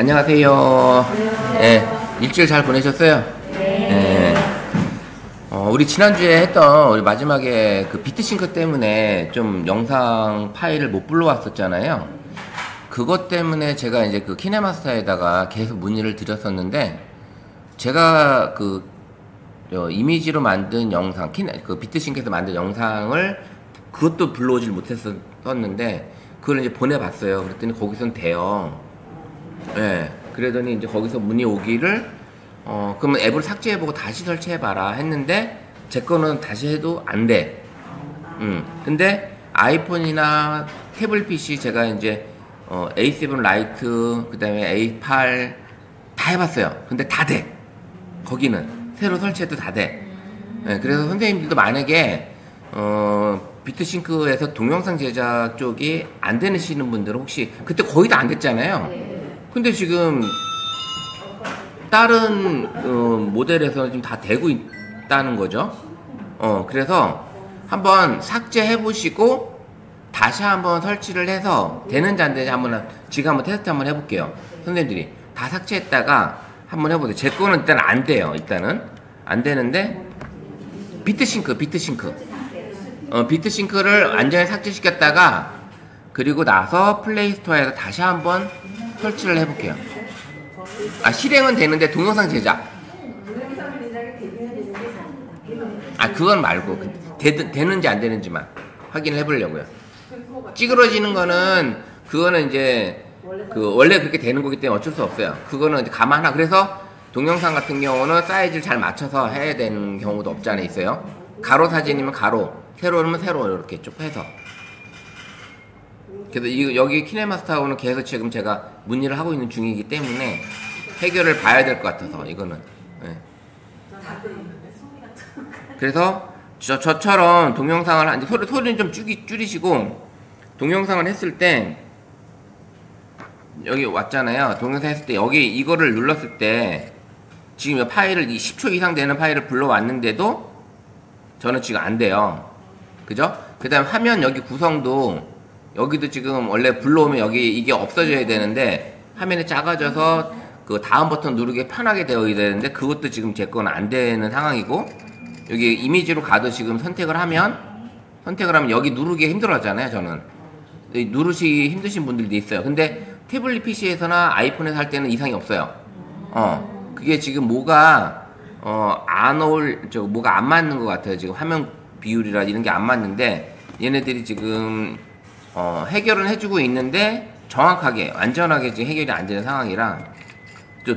안녕하세요. 네, 일주일 잘 보내셨어요? 네. 우리 지난주에 했던 우리 마지막에 그 비트싱크 때문에 좀 영상 파일을 못 불러왔었잖아요. 그것 때문에 제가 이제 그 키네마스터에다가 계속 문의를 드렸었는데, 제가 그 이미지로 만든 영상, 그 비트싱크에서 만든 영상을 그것도 불러오질 못했었는데, 그걸 이제 보내봤어요. 그랬더니 거기선 돼요. 네, 그러더니 이제 거기서 문의 오기를 그러면 앱을 삭제해보고 다시 설치해봐라 했는데, 제 거는 다시 해도 안 돼. 근데 아이폰이나 태블릿 PC 제가 이제 A7 라이트, 그 다음에 A8 다 해봤어요. 근데 다 돼. 거기는 새로 설치해도 다 돼. 네, 그래서 선생님들도 만약에 비트싱크에서 동영상 제작 쪽이 안 되시는 분들은, 혹시 그때 거의 다 안 됐잖아요. 근데 지금 다른 모델에서는 지금 다 되고 있다는 거죠. 그래서 한번 삭제해 보시고 다시 한번 설치를 해서 되는지 안 되는지 한번 지금 한번 테스트 한번 해볼게요. 선생님들이 다 삭제했다가 한번 해보세요. 제 거는 일단 안 돼요. 일단은 안 되는데, 비트싱크를 완전히 삭제시켰다가 그리고 나서 플레이스토어에서 다시 한번 설치를 해볼게요. 실행은 되는데 동영상 제작, 그건 말고 되는지 안 되는지만 확인을 해보려고요. 찌그러지는 거는 그거는 이제 원래 그렇게 되는 거기 때문에 어쩔 수 없어요. 그거는 이제 감안하. 그래서 동영상 같은 경우는 사이즈를 잘 맞춰서 해야 되는 경우도 없지 않아 있어요. 가로 사진이면 가로, 세로면 세로, 이렇게 쭉 해서. 그래서 여기 키네마스터하고는 계속 지금 제가 문의를 하고 있는 중이기 때문에 해결을 봐야 될 것 같아서, 이거는. 네. 그래서 저처럼 동영상을 이제 소리는 좀 줄이시고, 동영상을 했을 때 여기 왔잖아요. 동영상 했을 때 여기 이거를 눌렀을 때 지금 파일을 10초 이상 되는 파일을 불러왔는데도 저는 지금 안 돼요. 그죠? 그 다음 화면 여기 구성도, 여기도 지금 원래 불러오면 여기 이게 없어져야 되는데 화면이 작아져서 그 다음 버튼 누르기 편하게 되어 있어야 되는데, 그것도 지금 제 건 안 되는 상황이고, 여기 이미지로 가도 지금 선택을 하면 여기 누르기 힘들어 하잖아요. 저는 누르시기 힘드신 분들도 있어요. 근데 태블릿 PC에서나 아이폰에서 할 때는 이상이 없어요. 그게 지금 뭐가 뭐가 안 맞는 것 같아요. 지금 화면 비율이라 이런 게 안 맞는데, 얘네들이 지금 해결은 해주고 있는데 정확하게 안전하게 지금 해결이 안 되는 상황이라,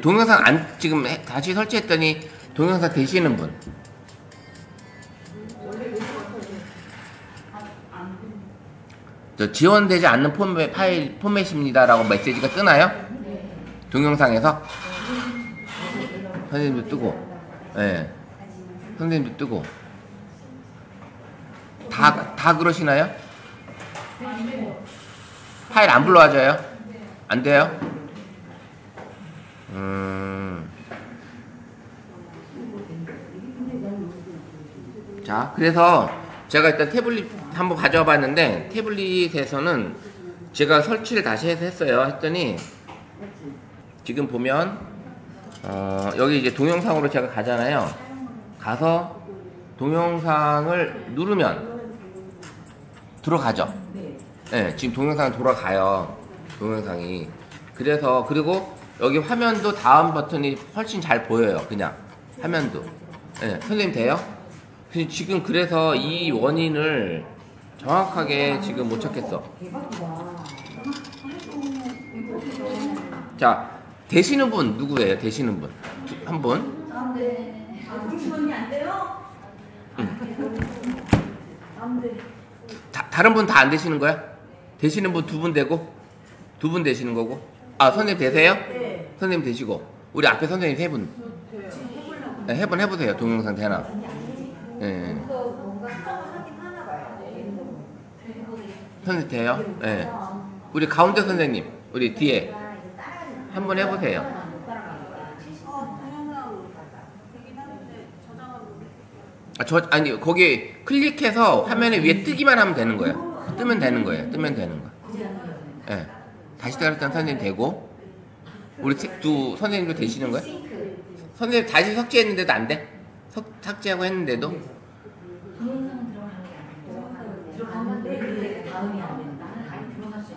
동영상 지금 다시 설치했더니 동영상 되시는 분, 지원되지 않는 포맷입니다 라고 메시지가 뜨나요? 동영상에서 선생님도 뜨고, 네, 선생님도 뜨고 다 그러시나요? 파일 안 불러와줘요? 안 돼요? 자, 그래서 제가 일단 태블릿 한번 가져와 봤는데, 태블릿에서는 제가 설치를 다시 해서 했더니 지금 보면 여기 이제 동영상으로 제가 가잖아요. 가서 동영상을 누르면 들어가죠. 네, 지금 동영상 돌아가요. 동영상이. 그래서, 그리고 여기 화면도 다음 버튼이 훨씬 잘 보여요. 그냥 화면도. 네, 선생님 돼요? 지금 그래서 이 원인을 정확하게 지금 못 찾겠어. 자, 되시는 분 누구예요? 되시는 분 한 분? 다른 분 다 안 되시는 거야? 되시는 분 2분 되고 2분 되시는 거고. 선생님 되세요? 네. 선생님 되시고, 우리 앞에 선생님 3분. 네, 해보세요. 동영상 되나? 네. 선생님 돼요? 네. 우리 가운데 선생님, 우리 뒤에 한번 해보세요. 아니, 거기 클릭해서 화면에 위에 뜨기만 하면 되는 거예요. 뜨면 되는 거예요. 뜨면 되는 거. 예. 네. 다시 따랐던 선생님 되고, 우리 두 선생님도 되시는 거예요? 선생님 다시 삭제했는데도 안 돼? 삭제하고 했는데도? 동영상 들어가는데 그게 다음이 안 된다. 들어갈 수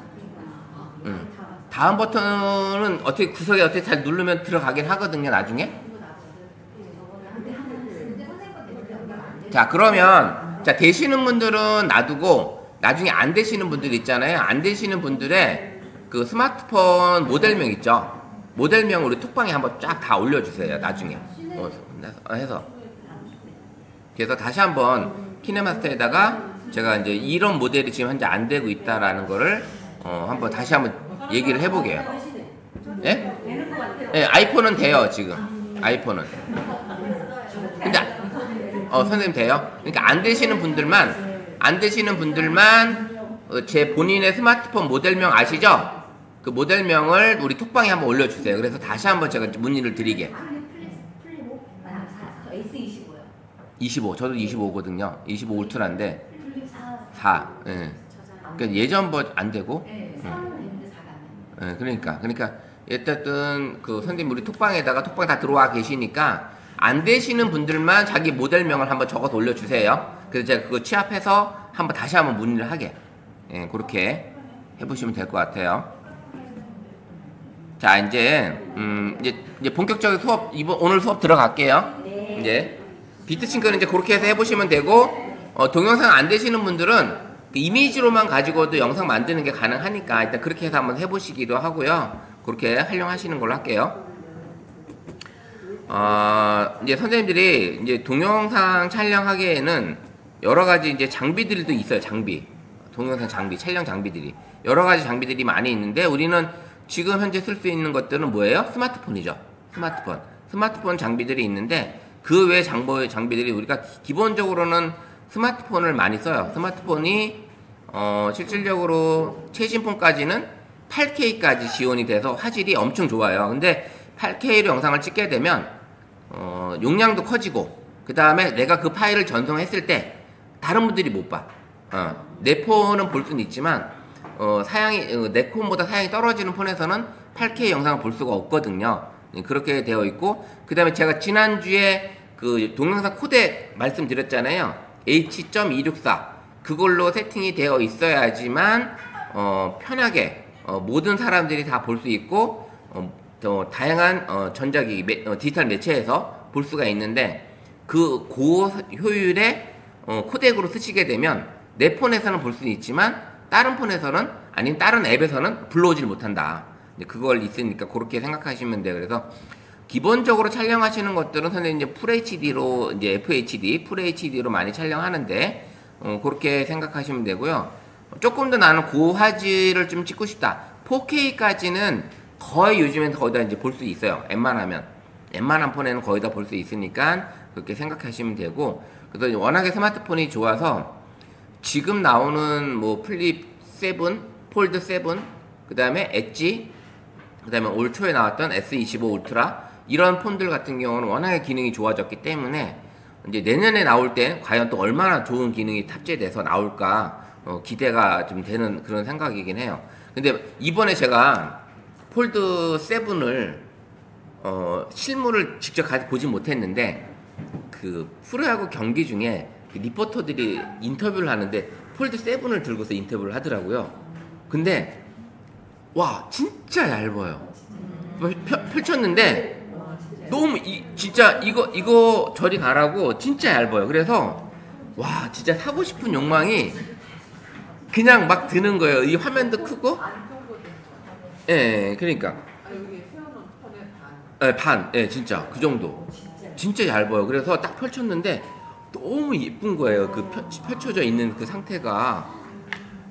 있는 다음 버튼은 어떻게 구석에 어떻게 잘 누르면 들어가긴 하거든요, 나중에. 자, 그러면 자 되시는 분들은 놔두고 나중에 안 되시는 분들 있잖아요. 안 되시는 분들의 그 스마트폰 모델명 있죠. 모델명 우리 톡방에 한번 쫙 다 올려주세요. 나중에 해서 그래서 다시 한번 키네마스터에다가 제가 이제 이런 모델이 지금 현재 안 되고 있다라는 거를 한번 다시 한번 얘기를 해보게요. 예? 예, 아이폰은 돼요 지금. 아이폰은. 근데 선생님 돼요? 그러니까 안 되시는 분들만 제 본인의 스마트폰 모델명 아시죠? 그 모델명을 우리 톡방에 한번 올려주세요. 그래서 다시 한번 제가 문의를 드리게. 25. 저도 25거든요. 25 울트라인데 4. 예. 그러니까 예전 안 되고. 예, 그러니까 어쨌든 그 선생님 우리 톡방에다가 톡방 다 들어와 계시니까 안 되시는 분들만 자기 모델명을 한번 적어서 올려주세요. 그래서 제가 그거 취합해서 다시 한번 문의를 하게. 예, 그렇게 해보시면 될 것 같아요. 자, 이제 본격적인 수업 오늘 수업 들어갈게요. 네. 이제 비트싱크는 이제 그렇게 해서 해보시면 되고 동영상 안 되시는 분들은 이미지로만 가지고도 영상 만드는 게 가능하니까 일단 그렇게 해서 한번 해보시기도 하고요. 그렇게 활용하시는 걸로 할게요. 이제 선생님들이 이제 동영상 촬영하기에는 여러 가지 이제 장비들도 있어요. 동영상 장비, 촬영 장비들이 여러 가지 장비들이 많이 있는데 우리는 지금 현재 쓸 수 있는 것들은 뭐예요? 스마트폰이죠. 스마트폰 장비들이 있는데 그 외 장비들이 우리가 기본적으로는 스마트폰을 많이 써요. 스마트폰이 실질적으로 최신폰까지는 8K까지 지원이 돼서 화질이 엄청 좋아요. 근데 8K로 영상을 찍게 되면 용량도 커지고 그 다음에 내가 그 파일을 전송했을 때 다른 분들이 못 봐. 내 폰은 볼 수는 있지만 내 폰보다 사양이 떨어지는 폰에서는 8K 영상을 볼 수가 없거든요. 그렇게 되어 있고 그 다음에 제가 지난주에 그 동영상 코덱 말씀드렸잖아요. H.264 그걸로 세팅이 되어 있어야지만 편하게 모든 사람들이 다 볼 수 있고 다양한 전자기기 디지털 매체에서 볼 수가 있는데 그 고효율의 코덱으로 쓰시게 되면 내 폰에서는 볼 수는 있지만 다른 폰에서는 아니면 다른 앱에서는 불러오질 못한다. 그걸 있으니까 그렇게 생각하시면 돼요. 그래서 기본적으로 촬영하시는 것들은 선생님 이제 FHD로 이제 FHD로 많이 촬영하는데 그렇게 생각하시면 되고요. 조금 더 나는 고화질을 좀 찍고 싶다. 4K까지는 거의 요즘엔 거의 다 이제 볼 수 있어요. 웬만한 폰에는 거의 다 볼 수 있으니까 그렇게 생각하시면 되고 그래서 워낙에 스마트폰이 좋아서 지금 나오는 뭐 플립 7, 폴드 7, 그 다음에 엣지, 그 다음에 올 초에 나왔던 S25 울트라 이런 폰들 같은 경우는 워낙에 기능이 좋아졌기 때문에 이제 내년에 나올 때 과연 또 얼마나 좋은 기능이 탑재돼서 나올까 기대가 좀 되는 그런 생각이긴 해요. 근데 이번에 제가 폴드 7을 실물을 직접 보지 못했는데 그 프로야구 경기 중에 리포터들이 인터뷰를 하는데 폴드 7을 들고서 인터뷰를 하더라고요. 근데 와 진짜 얇아요. 펼쳤는데 너무 진짜 이거 저리 가라고 진짜 얇아요. 그래서 와 진짜 사고 싶은 욕망이 그냥 막 드는 거예요. 이 화면도 크고 그러니까 진짜 그 정도 진짜 얇아요. 그래서 딱 펼쳤는데 너무 예쁜 거예요. 그 펼쳐져 있는 그 상태가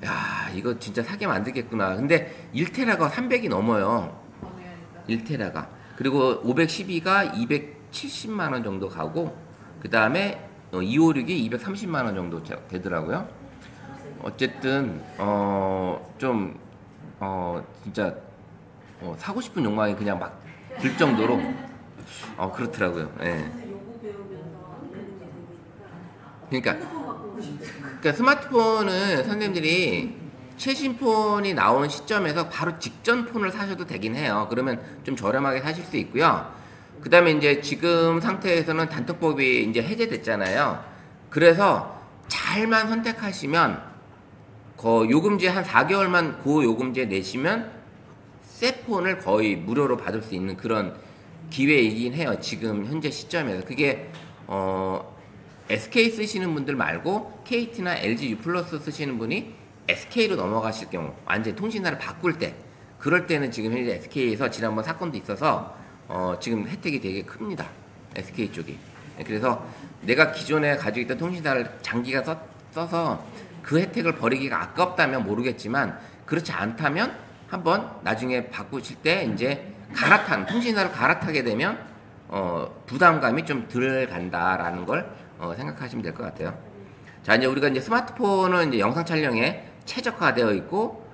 야 이거 진짜 사기면 안 되겠구나. 근데 1테라가 300이 넘어요. 1테라가 그리고 512가 270만원 정도 가고 그 다음에 256이 230만원 정도 되더라고요. 어쨌든 진짜 사고 싶은 욕망이 그냥 막 들 정도로 그렇더라고요. 그러니까 스마트폰은 선생님들이 최신 폰이 나오는 시점에서 바로 직전 폰을 사셔도 되긴 해요. 그러면 좀 저렴하게 사실 수 있고요. 그 다음에 이제 지금 상태에서는 단톡법이 이제 해제됐잖아요. 그래서 잘만 선택하시면 요금제 한 4개월만 고요금제 내시면 새 폰을 거의 무료로 받을 수 있는 그런 기회이긴 해요. 지금 현재 시점에서. 그게 SK 쓰시는 분들 말고 KT나 LG U 플러스 쓰시는 분이 SK로 넘어가실 경우, 완전히 통신사를 바꿀 때, 그럴 때는 지금 현재 SK에서 지난번 사건도 있어서 지금 혜택이 되게 큽니다. SK 쪽이. 그래서 내가 기존에 가지고 있던 통신사를 장기간 써서 그 혜택을 버리기가 아깝다면 모르겠지만, 그렇지 않다면 한번 나중에 바꾸실 때 이제 통신사를 갈아타게 되면 부담감이 좀 덜 간다라는 걸 생각하시면 될 것 같아요. 자, 이제 우리가 이제 스마트폰은 이제 영상 촬영에 최적화되어 있고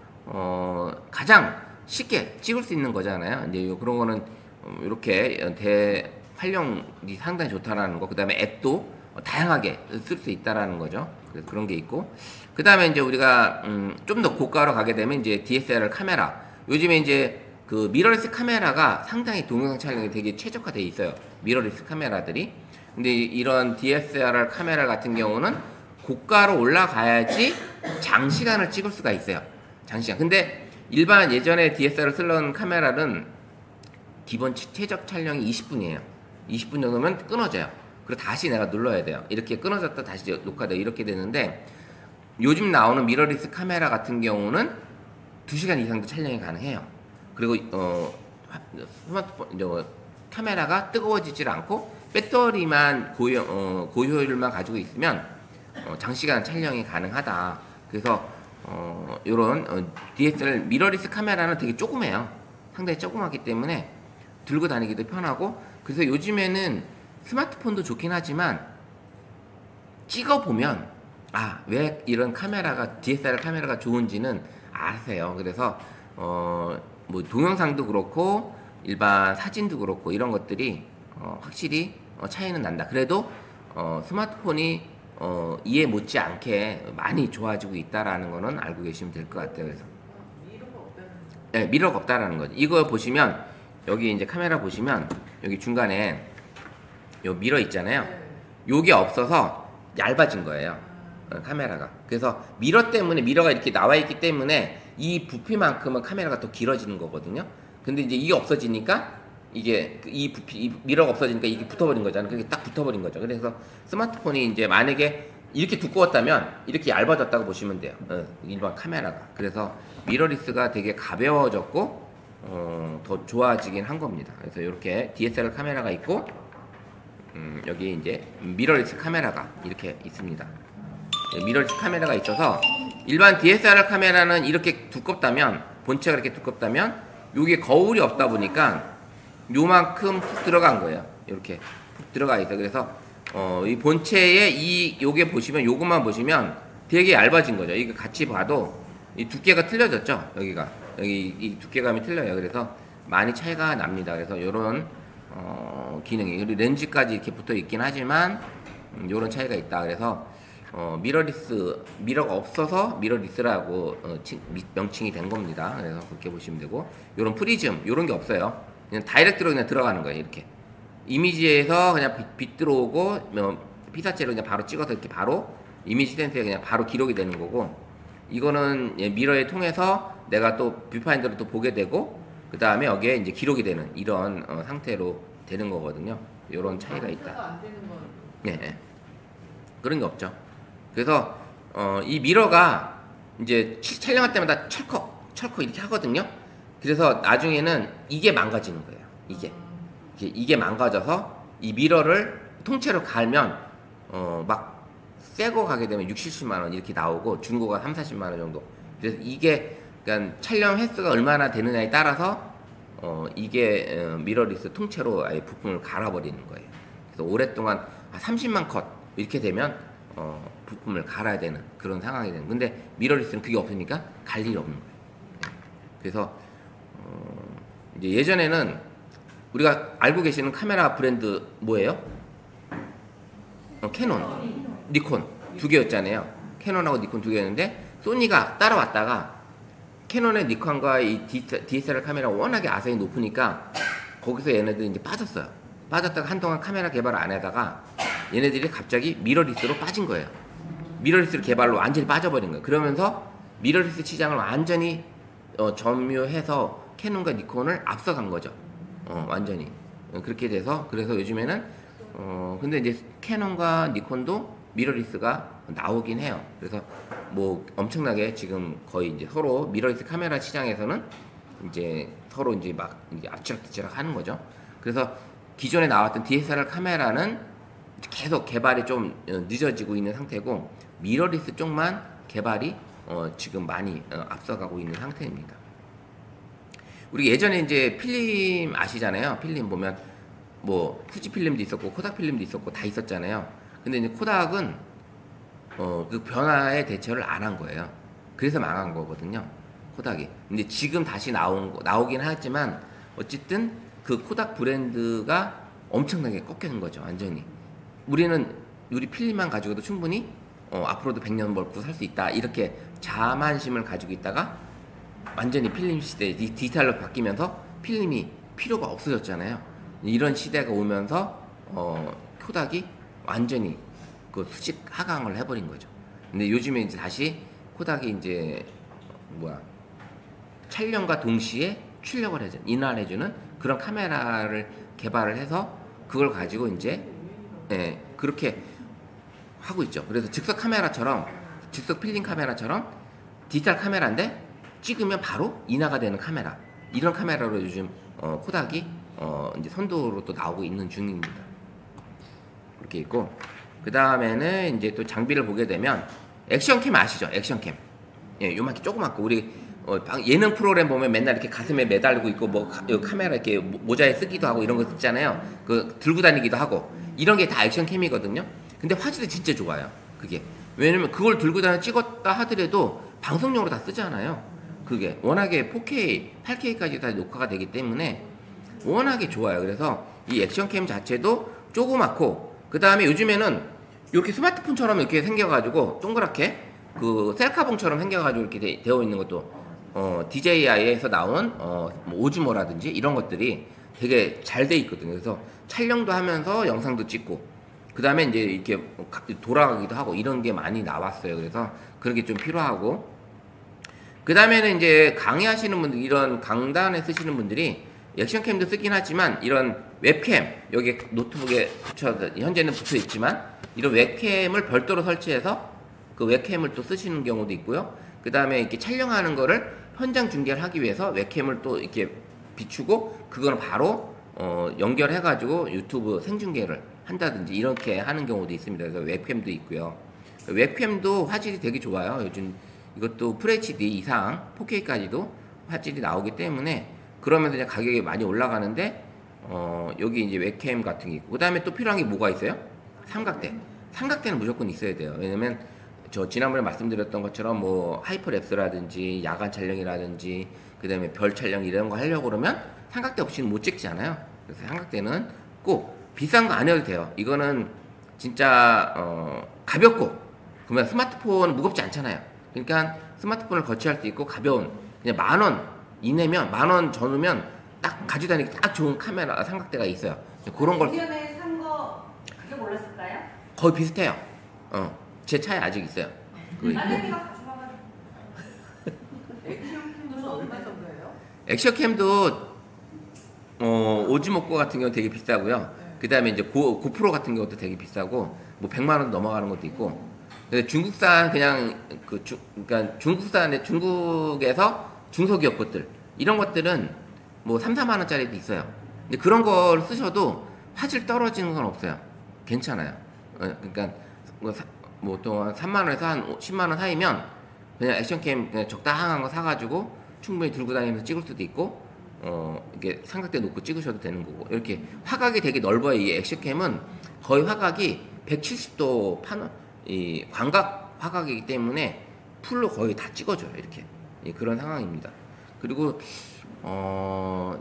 가장 쉽게 찍을 수 있는 거잖아요. 이제 그런 거는 이렇게 활용이 상당히 좋다라는 거. 그다음에 앱도 다양하게 쓸 수 있다라는 거죠. 그래서 그런 게 있고, 그다음에 이제 우리가 좀 더 고가로 가게 되면 이제 DSLR 카메라. 요즘에 이제 그 미러리스 카메라가 상당히 동영상 촬영에 되게 최적화되어 있어요. 미러리스 카메라들이. 근데 이런 DSLR 카메라 같은 경우는 고가로 올라가야지 장시간을 찍을 수가 있어요. 장시간. 근데 일반 예전에 DSLR 쓰던 카메라는 기본 최적 촬영이 20분이에요. 20분 정도면 끊어져요. 그리고 다시 내가 눌러야 돼요. 이렇게 끊어졌다 다시 녹화돼 이렇게 되는데, 요즘 나오는 미러리스 카메라 같은 경우는 2시간 이상도 촬영이 가능해요. 그리고 스마트폰 카메라가 뜨거워지질 않고 배터리만 고효율만 가지고 있으면 장시간 촬영이 가능하다. 그래서 요런 DSLR 미러리스 카메라는 되게 조그매요. 상당히 조그맣기 때문에 들고 다니기도 편하고, 그래서 요즘에는 스마트폰도 좋긴 하지만 찍어보면 왜 이런 카메라가 DSLR 카메라가 좋은지는 아세요. 그래서 뭐 동영상도 그렇고 일반 사진도 그렇고 이런 것들이 확실히 차이는 난다. 그래도 스마트폰이 이해 못지않게 많이 좋아지고 있다라는 거는 알고 계시면 될 것 같아요. 그래서 미러가 없다는 네, 미러가 없다라는 거죠. 이거 보시면 여기 이제 카메라 보시면 여기 중간에 요 미러 있잖아요. 요게 없어서 얇아진 거예요. 카메라가. 그래서 미러가 이렇게 나와 있기 때문에 이 부피만큼은 카메라가 더 길어지는 거거든요. 근데 이제 이게 없어지니까 이 미러가 없어지니까 이게 붙어버린 거잖아요. 그게 딱 붙어버린 거죠. 그래서 스마트폰이 이제 만약에 이렇게 두꺼웠다면 이렇게 얇아졌다고 보시면 돼요. 일반 카메라가. 그래서 미러리스가 되게 가벼워졌고 더 좋아지긴 한 겁니다. 그래서 이렇게 DSLR 카메라가 있고 여기 이제 미러리스 카메라가 이렇게 있습니다. 미러리스 카메라가 있어서 일반 DSLR 카메라는 이렇게 두껍다면, 본체가 이렇게 두껍다면 요게 거울이 없다 보니까 요만큼 푹 들어간 거예요. 이렇게 푹 들어가 있어요. 그래서 이 본체에 요게 보시면, 요것만 보시면 되게 얇아진 거죠. 이거 같이 봐도 이 두께가 틀려졌죠. 여기 이 두께감이 틀려요. 그래서 많이 차이가 납니다. 그래서 요런 기능이, 그리고 렌즈까지 이렇게 붙어 있긴 하지만 요런 차이가 있다. 그래서 미러가 없어서 미러리스라고 명칭이 된 겁니다. 그래서 그렇게 보시면 되고, 요런 프리즘 요런 게 없어요. 그냥 다이렉트로 그냥 들어가는 거예요. 이렇게 이미지에서 그냥 빛 들어오고 피사체로 그냥 바로 찍어서 이렇게 바로 이미지 센서에 그냥 바로 기록이 되는 거고, 이거는 미러에 통해서 내가 또 뷰파인더로 또 보게 되고, 그 다음에 여기에 이제 기록이 되는 이런 상태로 되는 거거든요. 요런 차이가 있다. 안 되는 건 네, 그런 게 없죠. 그래서 이 미러가 이제 촬영할 때마다 철컥 이렇게 하거든요. 그래서 나중에는 이게 망가지는 거예요. 이게 망가져서 이 미러를 통째로 갈면 막 새거 가게 되면 60, 70만 원 이렇게 나오고, 중고가 3, 40만 원 정도. 그래서 이게 그러니까 촬영 횟수가 얼마나 되느냐에 따라서 이게 미러리스 통째로 아예 부품을 갈아버리는 거예요. 그래서 오랫동안 30만 컷 이렇게 되면 부품을 갈아야 되는 그런 상황이 되는. 근데 미러리스는 그게 없으니까 갈 일이 없는 거예요. 그래서 이제 예전에는 우리가 알고 계시는 카메라 브랜드 뭐예요? 캐논, 니콘 두 개였잖아요. 캐논하고 니콘 두 개였는데, 소니가 따라왔다가 캐논의 니콘과 이 DSLR 카메라가 워낙에 아성이 높으니까 거기서 얘네들이 이제 빠졌어요. 빠졌다가 한동안 카메라 개발 안 하다가 얘네들이 갑자기 미러리스로 빠진 거예요. 미러리스 개발로 완전히 빠져버린 거예요. 그러면서 미러리스 시장을 완전히 점유해서 캐논과 니콘을 앞서간 거죠. 완전히. 그렇게 돼서 그래서 요즘에는 근데 이제 캐논과 니콘도 미러리스가 나오긴 해요. 그래서 뭐 엄청나게 지금 거의 이제 서로 미러리스 카메라 시장에서는 이제 서로 이제 막 이제 앞치락뒤치락 하는 거죠. 그래서 기존에 나왔던 DSLR 카메라는 계속 개발이 좀 늦어지고 있는 상태고 미러리스 쪽만 개발이 지금 많이 앞서가고 있는 상태입니다. 우리 예전에 이제 필름 아시잖아요. 필름 보면 뭐 후지 필름도 있었고 코닥 필름도 있었고 다 있었잖아요. 근데 이제 코닥은 그 변화에 대처를 안 한 거예요. 그래서 망한 거거든요. 코닥이. 근데 지금 다시 나오긴 하지만 어쨌든 그 코닥 브랜드가 엄청나게 꺾여진 거죠. 완전히. 우리 필름만 가지고도 충분히 앞으로도 100년 먹고 살 수 있다. 이렇게 자만심을 가지고 있다가 완전히 필름 시대 디지털로 바뀌면서 필름이 필요가 없어졌잖아요. 이런 시대가 오면서 코닥이 완전히 그 수직 하강을 해버린 거죠. 근데 요즘에 이제 다시 코닥이 이제 촬영과 동시에 출력을 인화해주는 그런 카메라를 개발을 해서 그걸 가지고 이제 그렇게 하고 있죠. 그래서 즉석 필름 카메라처럼 디지털 카메라인데 찍으면 바로 인화가 되는 카메라, 이런 카메라로 요즘 코닥이 이제 선도로 또 나오고 있는 중입니다. 그렇게 있고 그 다음에는 이제 또 장비를 보게 되면 액션캠 아시죠? 액션캠. 예, 요만큼 조그맣고 우리 예능 프로그램 보면 맨날 이렇게 가슴에 매달고 있고 뭐 카메라 이렇게 모자에 쓰기도 하고 이런 거 있잖아요. 그 들고 다니기도 하고 이런 게 다 액션캠이거든요. 근데 화질이 진짜 좋아요. 그게 왜냐면 그걸 들고 다니 찍었다 하더라도 방송용으로 다 쓰잖아요. 그게 워낙에 4K, 8K까지 다 녹화가 되기 때문에 워낙에 좋아요. 그래서 이 액션캠 자체도 조그맣고 그 다음에 요즘에는 이렇게 스마트폰처럼 이렇게 생겨가지고 동그랗게 그 셀카봉처럼 생겨가지고 이렇게 되어 있는 것도 DJI에서 나온 뭐 오즈모라든지 이런 것들이 되게 잘 돼 있거든요. 그래서 촬영도 하면서 영상도 찍고 그 다음에 이제 이렇게 돌아가기도 하고 이런 게 많이 나왔어요. 그래서 그런 게 좀 필요하고 그 다음에는 이제 강의하시는 분들, 이런 강단에 쓰시는 분들이 액션캠도 쓰긴 하지만 이런 웹캠, 여기 노트북에 현재는 붙어 있지만 이런 웹캠을 별도로 설치해서 그 웹캠을 또 쓰시는 경우도 있고요. 그 다음에 이렇게 촬영하는 거를 현장 중계를 하기 위해서 웹캠을 또 이렇게 비추고 그거는 바로 연결해가지고 유튜브 생중계를 한다든지 이렇게 하는 경우도 있습니다. 그래서 웹캠도 있고요. 웹캠도 화질이 되게 좋아요. 요즘 이것도 FHD 이상 4K까지도 화질이 나오기 때문에 그러면서 이제 가격이 많이 올라가는데 여기 이제 웹캠 같은 게 있고 그 다음에 또 필요한 게 뭐가 있어요? 삼각대. 삼각대는 무조건 있어야 돼요. 왜냐면 저 지난번에 말씀드렸던 것처럼 뭐 하이퍼랩스라든지 야간 촬영이라든지 그 다음에 별 촬영 이런 거 하려고 그러면 삼각대 없이는 못 찍잖아요. 그래서 삼각대는 꼭 비싼 거 안 해도 돼요. 이거는 진짜 가볍고 그러면 스마트폰은 무겁지 않잖아요. 그러니까 스마트폰을 거치할 수 있고 가벼운 그냥 10,000원 이내면 10,000원 전후면 딱 가지고 다니기 딱 좋은 카메라 삼각대가 있어요. 그런 걸 작년에 산 거 가격 올랐을까요? 거의 비슷해요. 제 차에 아직 있어요. 그거 있고. 딸내미가 가져가가지고. 액션캠은 얼마 정도예요? 액션캠도 오즈모코 같은 경우 되게 비싸고요. 그 다음에 이제 고프로 같은 경우도 되게 비싸고 뭐 100만 원 넘어가는 것도 있고. 근데 중국산 그냥 그러니까 중국에서 중소기업 것들 이런 것들은 뭐 3, 4만 원짜리도 있어요. 근데 그런 걸 쓰셔도 화질 떨어지는 건 없어요. 괜찮아요. 그러니까 또 3만 원에서 한 10만 원 사이면 그냥 액션캠 그냥 적당한 거 사가지고 충분히 들고 다니면서 찍을 수도 있고 이게 삼각대 놓고 찍으셔도 되는 거고 이렇게 화각이 되게 넓어요. 이 액션캠은 거의 화각이 170도 이 광각 화각이기 때문에 풀로 거의 다 찍어줘요. 이렇게 그런 상황입니다. 그리고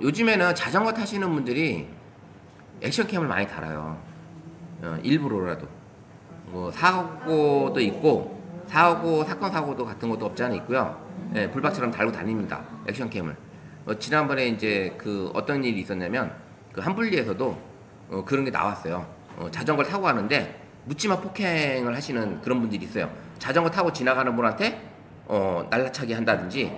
요즘에는 자전거 타시는 분들이 액션캠을 많이 달아요. 일부러라도 뭐 사고도 있고 사건 사고도 같은 것도 없지 않아 있고요. 예, 불박처럼 달고 다닙니다. 액션캠을. 지난번에 이제 그 어떤 일이 있었냐면 그 한불리에서도 그런 게 나왔어요. 자전거를 타고 가는데 묻지마 폭행을 하시는 그런 분들이 있어요. 자전거 타고 지나가는 분한테 날라차기 한다든지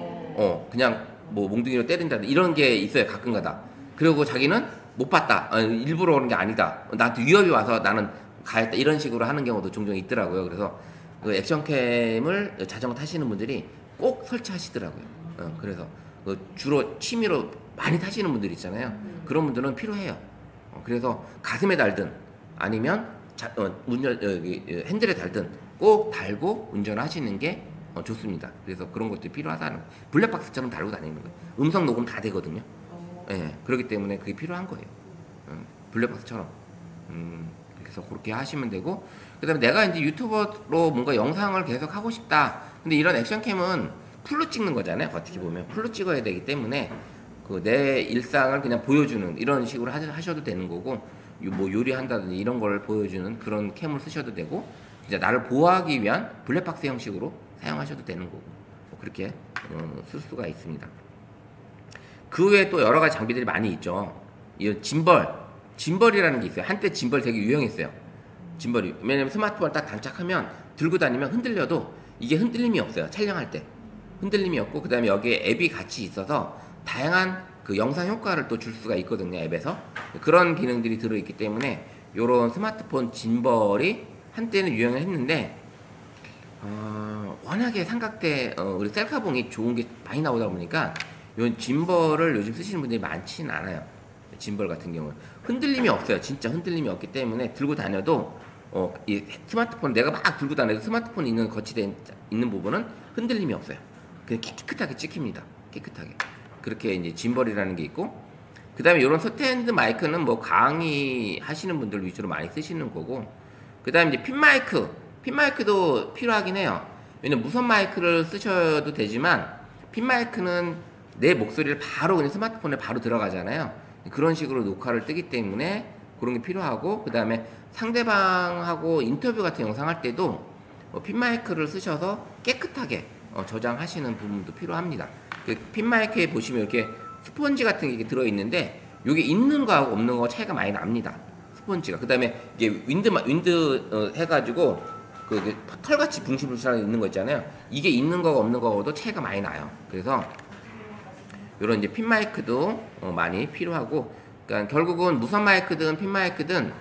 그냥 뭐 몽둥이로 때린다든지 이런 게 있어요. 가끔가다. 그리고 자기는 못 봤다. 일부러 그런 게 아니다. 나한테 위협이 와서 나는 가했다. 이런 식으로 하는 경우도 종종 있더라고요. 그래서 그 액션캠을 자전거 타시는 분들이 꼭 설치하시더라고요. 그래서 주로 취미로 많이 타시는 분들 있잖아요. 그런 분들은 필요해요. 그래서 가슴에 달든 아니면 핸들에 달든 꼭 달고 운전하시는 게 좋습니다. 그래서 그런 것들이 필요하다는 거예요. 블랙박스처럼 달고 다니는 거예요. 음성 녹음 다 되거든요. 예, 그렇기 때문에 그게 필요한 거예요. 블랙박스처럼. 그래서 그렇게 하시면 되고, 그 다음에 내가 이제 유튜버로 뭔가 영상을 계속 하고 싶다. 근데 이런 액션캠은 풀로 찍는 거잖아요. 어떻게 보면 풀로 찍어야 되기 때문에 그 내 일상을 그냥 보여주는 이런 식으로 하셔도 되는 거고, 뭐 요리한다든지 이런 걸 보여주는 그런 캠을 쓰셔도 되고, 이제 나를 보호하기 위한 블랙박스 형식으로 사용하셔도 되는 거고, 그렇게 쓸 수가 있습니다. 그 외에 또 여러 가지 장비들이 많이 있죠. 이 짐벌이라는 게 있어요. 한때 짐벌 되게 유행했어요. 짐벌이. 왜냐면 스마트폰을 딱 장착하면 들고 다니면 흔들려도 이게 흔들림이 없어요. 촬영할 때. 흔들림이 없고, 그 다음에 여기에 앱이 같이 있어서 다양한 그 영상 효과를 또 줄 수가 있거든요. 앱에서. 그런 기능들이 들어있기 때문에 요런 스마트폰 짐벌이 한때는 유행을 했는데, 워낙에 삼각대, 우리 셀카봉이 좋은 게 많이 나오다 보니까 요 짐벌을 요즘 쓰시는 분들이 많지는 않아요. 짐벌 같은 경우는 흔들림이 없어요. 진짜 흔들림이 없기 때문에 들고 다녀도 이 스마트폰 내가 막 들고 다녀도 스마트폰 있는 거치대 있는 부분은 흔들림이 없어요. 그냥 깨끗하게 찍힙니다. 깨끗하게. 그렇게 이제 짐벌이라는 게 있고, 그 다음에 이런 스탠드 마이크는 뭐 강의 하시는 분들 위주로 많이 쓰시는 거고, 그 다음에 이제 핀마이크도 필요하긴 해요. 왜냐면 무선 마이크를 쓰셔도 되지만 핀마이크는 내 목소리를 바로 그냥 스마트폰에 바로 들어가잖아요. 그런 식으로 녹화를 뜨기 때문에 그런 게 필요하고, 그 다음에 상대방하고 인터뷰 같은 영상 할 때도 핀마이크를 쓰셔서 깨끗하게 저장하시는 부분도 필요합니다. 그 핀마이크에 보시면 이렇게 스펀지 같은 게 들어있는데, 이게 있는 거하고 없는 거 차이가 많이 납니다. 스펀지가. 그 다음에 이게 윈드 해가지고 그 털같이 붕실붕실하게 있는 거 있잖아요. 이게 있는 거가 없는 거하고도 차이가 많이 나요. 그래서 이런 이제 핀 마이크도 많이 필요하고, 그러니까 결국은 무선 마이크든 핀 마이크든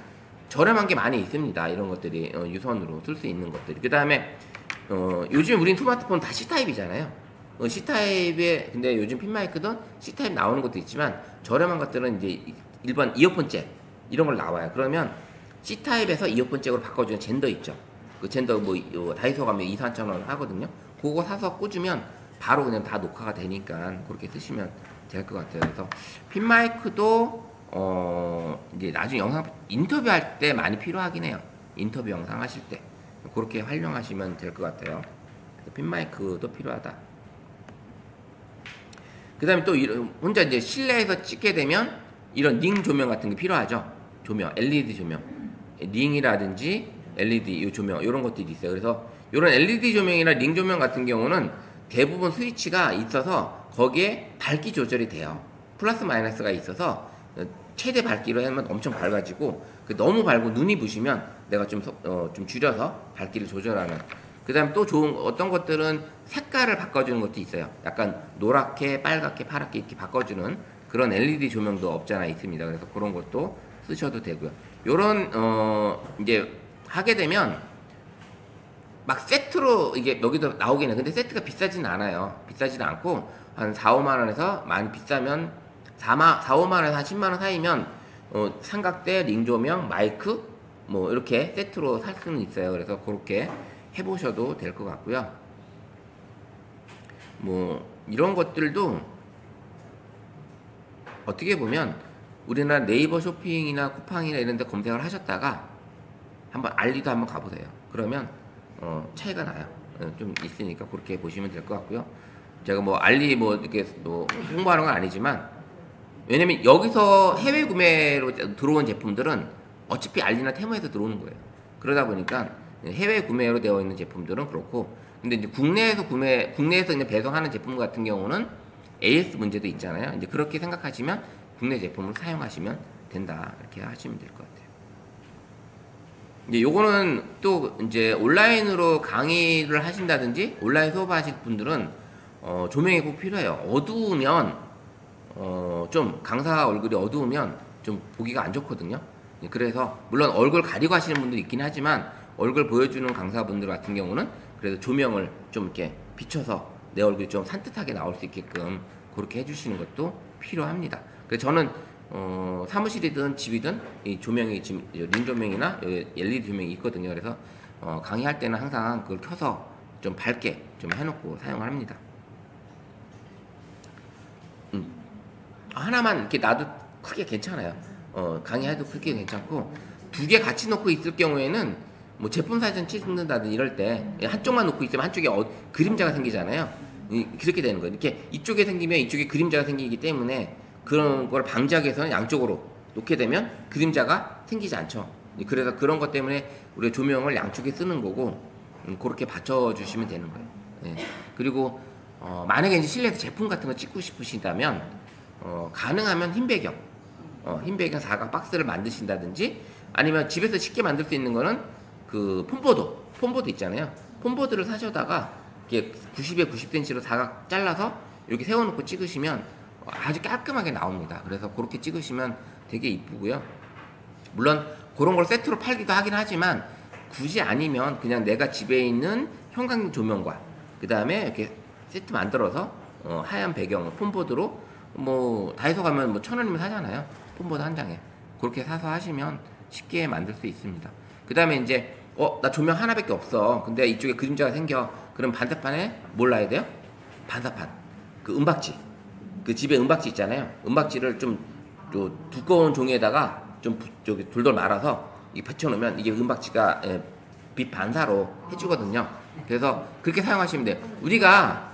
저렴한 게 많이 있습니다. 이런 것들이 유선으로 쓸 수 있는 것들이. 그 다음에 요즘 우린 스마트폰 다 C타입이잖아요. C타입에, 근데 요즘 핀 마이크든 C타입 나오는 것도 있지만 저렴한 것들은 이제 일반 이어폰 잭 이런 걸 나와요. 그러면 C타입에서 이어폰 잭으로 바꿔주는 젠더 있죠. 그 젠더 뭐 다이소 가면 2,000~3,000원 하거든요. 그거 사서 꽂으면 바로 그냥 다 녹화가 되니까 그렇게 쓰시면 될 것 같아요. 그래서 핀 마이크도 이제 나중에 영상 인터뷰할 때 많이 필요하긴 해요. 인터뷰 영상 하실 때 그렇게 활용하시면 될 것 같아요. 핀 마이크도 필요하다. 그 다음에 또 혼자 이제 실내에서 찍게 되면 이런 링 조명 같은 게 필요하죠. 조명, LED 조명, 링이라든지 LED 이 조명 이런 것들이 있어요. 그래서 이런 LED 조명이나 링 조명 같은 경우는 대부분 스위치가 있어서 거기에 밝기 조절이 돼요. 플러스 마이너스가 있어서 최대 밝기로 하면 엄청 밝아지고, 너무 밝고 눈이 부시면 내가 좀 줄여서 밝기를 조절하는. 그 다음에 또 좋은 어떤 것들은 색깔을 바꿔주는 것도 있어요. 약간 노랗게, 빨갛게, 파랗게 이렇게 바꿔주는 그런 LED 조명도 없지 않아 있습니다. 그래서 그런 것도 쓰셔도 되고요. 요런 이제 하게 되면 막 세트로 이게 여기도 나오긴 해. 근데 세트가 비싸진 않아요. 비싸진 않고 한 4~5만원에서 많이 비싸면 4~5만원에서 한 10만원 사이면 삼각대, 링조명, 마이크 뭐 이렇게 세트로 살 수는 있어요. 그래서 그렇게 해보셔도 될 것 같고요. 뭐 이런 것들도 어떻게 보면 우리나라 네이버 쇼핑이나 쿠팡이나 이런 데 검색을 하셨다가 한번 알리도 한번 가보세요. 그러면 차이가 나요. 좀 있으니까 그렇게 보시면 될 것 같고요. 제가 뭐 알리 뭐 이렇게 뭐 홍보하는 건 아니지만, 왜냐면 여기서 해외 구매로 들어온 제품들은 어차피 알리나 테무에서 들어오는 거예요. 그러다 보니까 해외 구매로 되어 있는 제품들은 그렇고, 근데 이제 국내에서 이제 배송하는 제품 같은 경우는 AS 문제도 있잖아요. 이제 그렇게 생각하시면 국내 제품을 사용하시면 된다. 이렇게 하시면 될 것 같아요. 이제 요거는 또 이제 온라인으로 강의를 하신다든지 온라인 수업하실 분들은 조명이 꼭 필요해요. 어두우면 좀 강사 얼굴이 어두우면 좀 보기가 안 좋거든요. 그래서 물론 얼굴 가리고 하시는 분도 있긴 하지만 얼굴 보여주는 강사분들 같은 경우는 그래도 조명을 좀 이렇게 비춰서 내 얼굴이 좀 산뜻하게 나올 수 있게끔 그렇게 해주시는 것도 필요합니다. 그래서 저는 사무실이든 집이든 이 조명이 지금 린 조명이나 LED 조명이 있거든요. 그래서 강의할 때는 항상 그걸 켜서 좀 밝게 좀 해놓고 사용을 합니다. 하나만 이렇게 놔도 크게 괜찮아요. 강의해도 크게 괜찮고, 두 개 같이 놓고 있을 경우에는 뭐 제품 사진 찍는다든 이럴 때 한쪽만 놓고 있으면 한쪽에 그림자가 생기잖아요. 그렇게 되는 거예요. 이렇게 이쪽에 생기면 이쪽에 그림자가 생기기 때문에 그런 걸 방지하기 위해서는 양쪽으로 놓게 되면 그림자가 생기지 않죠. 그래서 그런 것 때문에 우리가 조명을 양쪽에 쓰는 거고, 그렇게 받쳐주시면 되는 거예요. 네. 그리고 만약에 이제 실내에서 제품 같은 거 찍고 싶으시다면 가능하면 흰 배경, 흰 배경 사각 박스를 만드신다든지, 아니면 집에서 쉽게 만들 수 있는 거는 그 폼보드 있잖아요. 폼보드를 사셔다가 이렇게 90에 90cm로 사각 잘라서 이렇게 세워놓고 찍으시면 아주 깔끔하게 나옵니다. 그래서 그렇게 찍으시면 되게 이쁘고요. 물론 그런 걸 세트로 팔기도 하긴 하지만 굳이 아니면 그냥 내가 집에 있는 형광등 조명과 그 다음에 이렇게 세트 만들어서 하얀 배경 폼보드로 뭐 다이소 가면 뭐 1,000원이면 사잖아요. 폼보드 한 장에 그렇게 사서 하시면 쉽게 만들 수 있습니다. 그 다음에 이제 나 조명 하나밖에 없어. 근데 이쪽에 그림자가 생겨. 그럼 반대판에 뭘 놔야 돼요? 반사판. 그 은박지. 그 집에 은박지 있잖아요. 은박지를 좀 두꺼운 종이에다가 좀 저기 돌돌 말아서 이 받쳐놓으면 이게 은박지가 빛 반사로 해주거든요. 그래서 그렇게 사용하시면 돼요. 우리가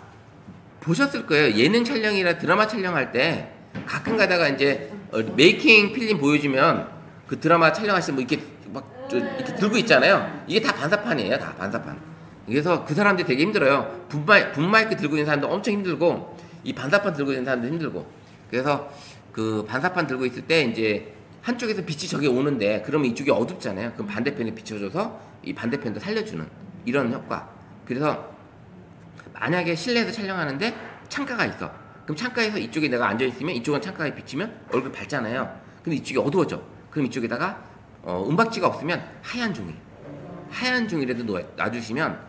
보셨을 거예요. 예능 촬영이나 드라마 촬영할 때 가끔 가다가 이제 메이킹 필름 보여주면 그 드라마 촬영하실 뭐 이렇게 막 이렇게 들고 있잖아요. 이게 다 반사판이에요. 다 반사판. 그래서 그 사람들이 되게 힘들어요. 붐마이크 들고 있는 사람도 엄청 힘들고, 이 반사판 들고 있는 사람도 힘들고. 그래서 그 반사판 들고 있을 때 이제 한쪽에서 빛이 저기 오는데 그러면 이쪽이 어둡잖아요. 그럼 반대편에 비춰줘서 이 반대편도 살려주는 이런 효과. 그래서 만약에 실내에서 촬영하는데 창가가 있어. 그럼 창가에서 이쪽에 내가 앉아있으면 이쪽은 창가에 비치면 얼굴 밝잖아요. 근데 이쪽이 어두워져. 그럼 이쪽에다가 은박지가 없으면 하얀 종이라도 놔주시면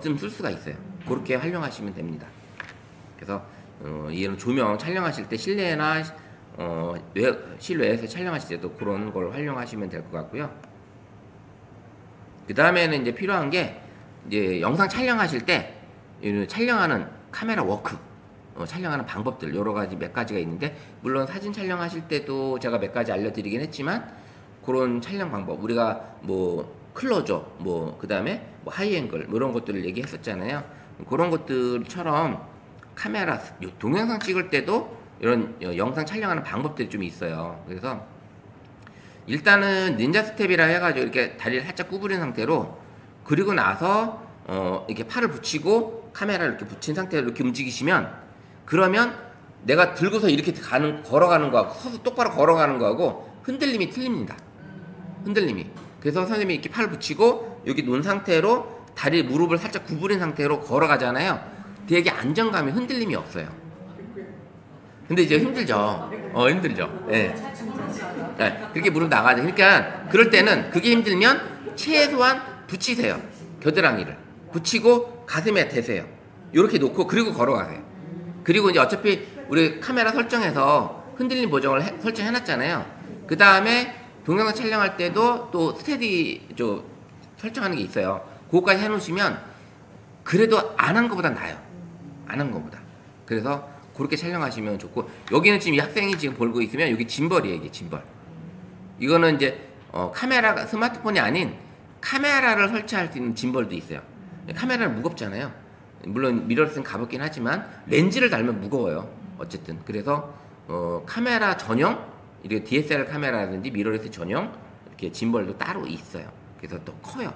좀 쓸 수가 있어요. 그렇게 활용하시면 됩니다. 그래서 이런 조명 촬영하실 때 실내나 실외에서 촬영하실 때도 그런 걸 활용하시면 될 것 같고요. 그 다음에는 이제 필요한 게 이제 영상 촬영하실 때 촬영하는 카메라 워크, 촬영하는 방법들 여러 가지 몇 가지가 있는데, 물론 사진 촬영하실 때도 제가 몇 가지 알려드리긴 했지만 그런 촬영 방법, 우리가 뭐 클로저, 뭐 그 다음에 뭐 하이앵글 뭐 이런 것들을 얘기했었잖아요. 그런 것들처럼 카메라 동영상 찍을 때도 이런 영상 촬영하는 방법들이 좀 있어요. 그래서 일단은 닌자 스텝이라 해가지고 이렇게 다리를 살짝 구부린 상태로, 그리고 나서 이렇게 팔을 붙이고 카메라를 이렇게 붙인 상태로 이렇게 움직이시면, 그러면 내가 들고서 이렇게 걸어가는 거하고 서서 똑바로 걸어가는 거하고 흔들림이 틀립니다. 흔들림이. 그래서 선생님이 이렇게 팔을 붙이고 여기 놓은 상태로 다리 무릎을 살짝 구부린 상태로 걸어가잖아요. 되게 안정감이, 흔들림이 없어요. 근데 이제 힘들죠. 힘들죠. 예. 네. 그렇게 무릎 나가죠. 그러니까 그럴 때는 그게 힘들면 최소한 붙이세요. 겨드랑이를 붙이고 가슴에 대세요. 이렇게 놓고 그리고 걸어가세요. 그리고 이제 어차피 우리 카메라 설정해서 흔들림 보정을 설정해놨잖아요. 그 다음에 동영상 촬영할 때도 또 스테디 설정하는 게 있어요. 그거까지 해놓으시면 그래도 안 한 것보단 나아요. 안 한 것보다. 그래서 그렇게 촬영하시면 좋고, 여기는 지금 이 학생이 지금 보고 있으면 여기 짐벌이에요. 이게 짐벌. 이거는 이제 카메라가 스마트폰이 아닌 카메라를 설치할 수 있는 짐벌도 있어요. 카메라는 무겁잖아요. 물론 미러리스는 가볍긴 하지만 렌즈를 달면 무거워요. 어쨌든 그래서 카메라 전용, 이렇게 DSLR 카메라라든지 미러리스 전용 이렇게 짐벌도 따로 있어요. 그래서 또 커요.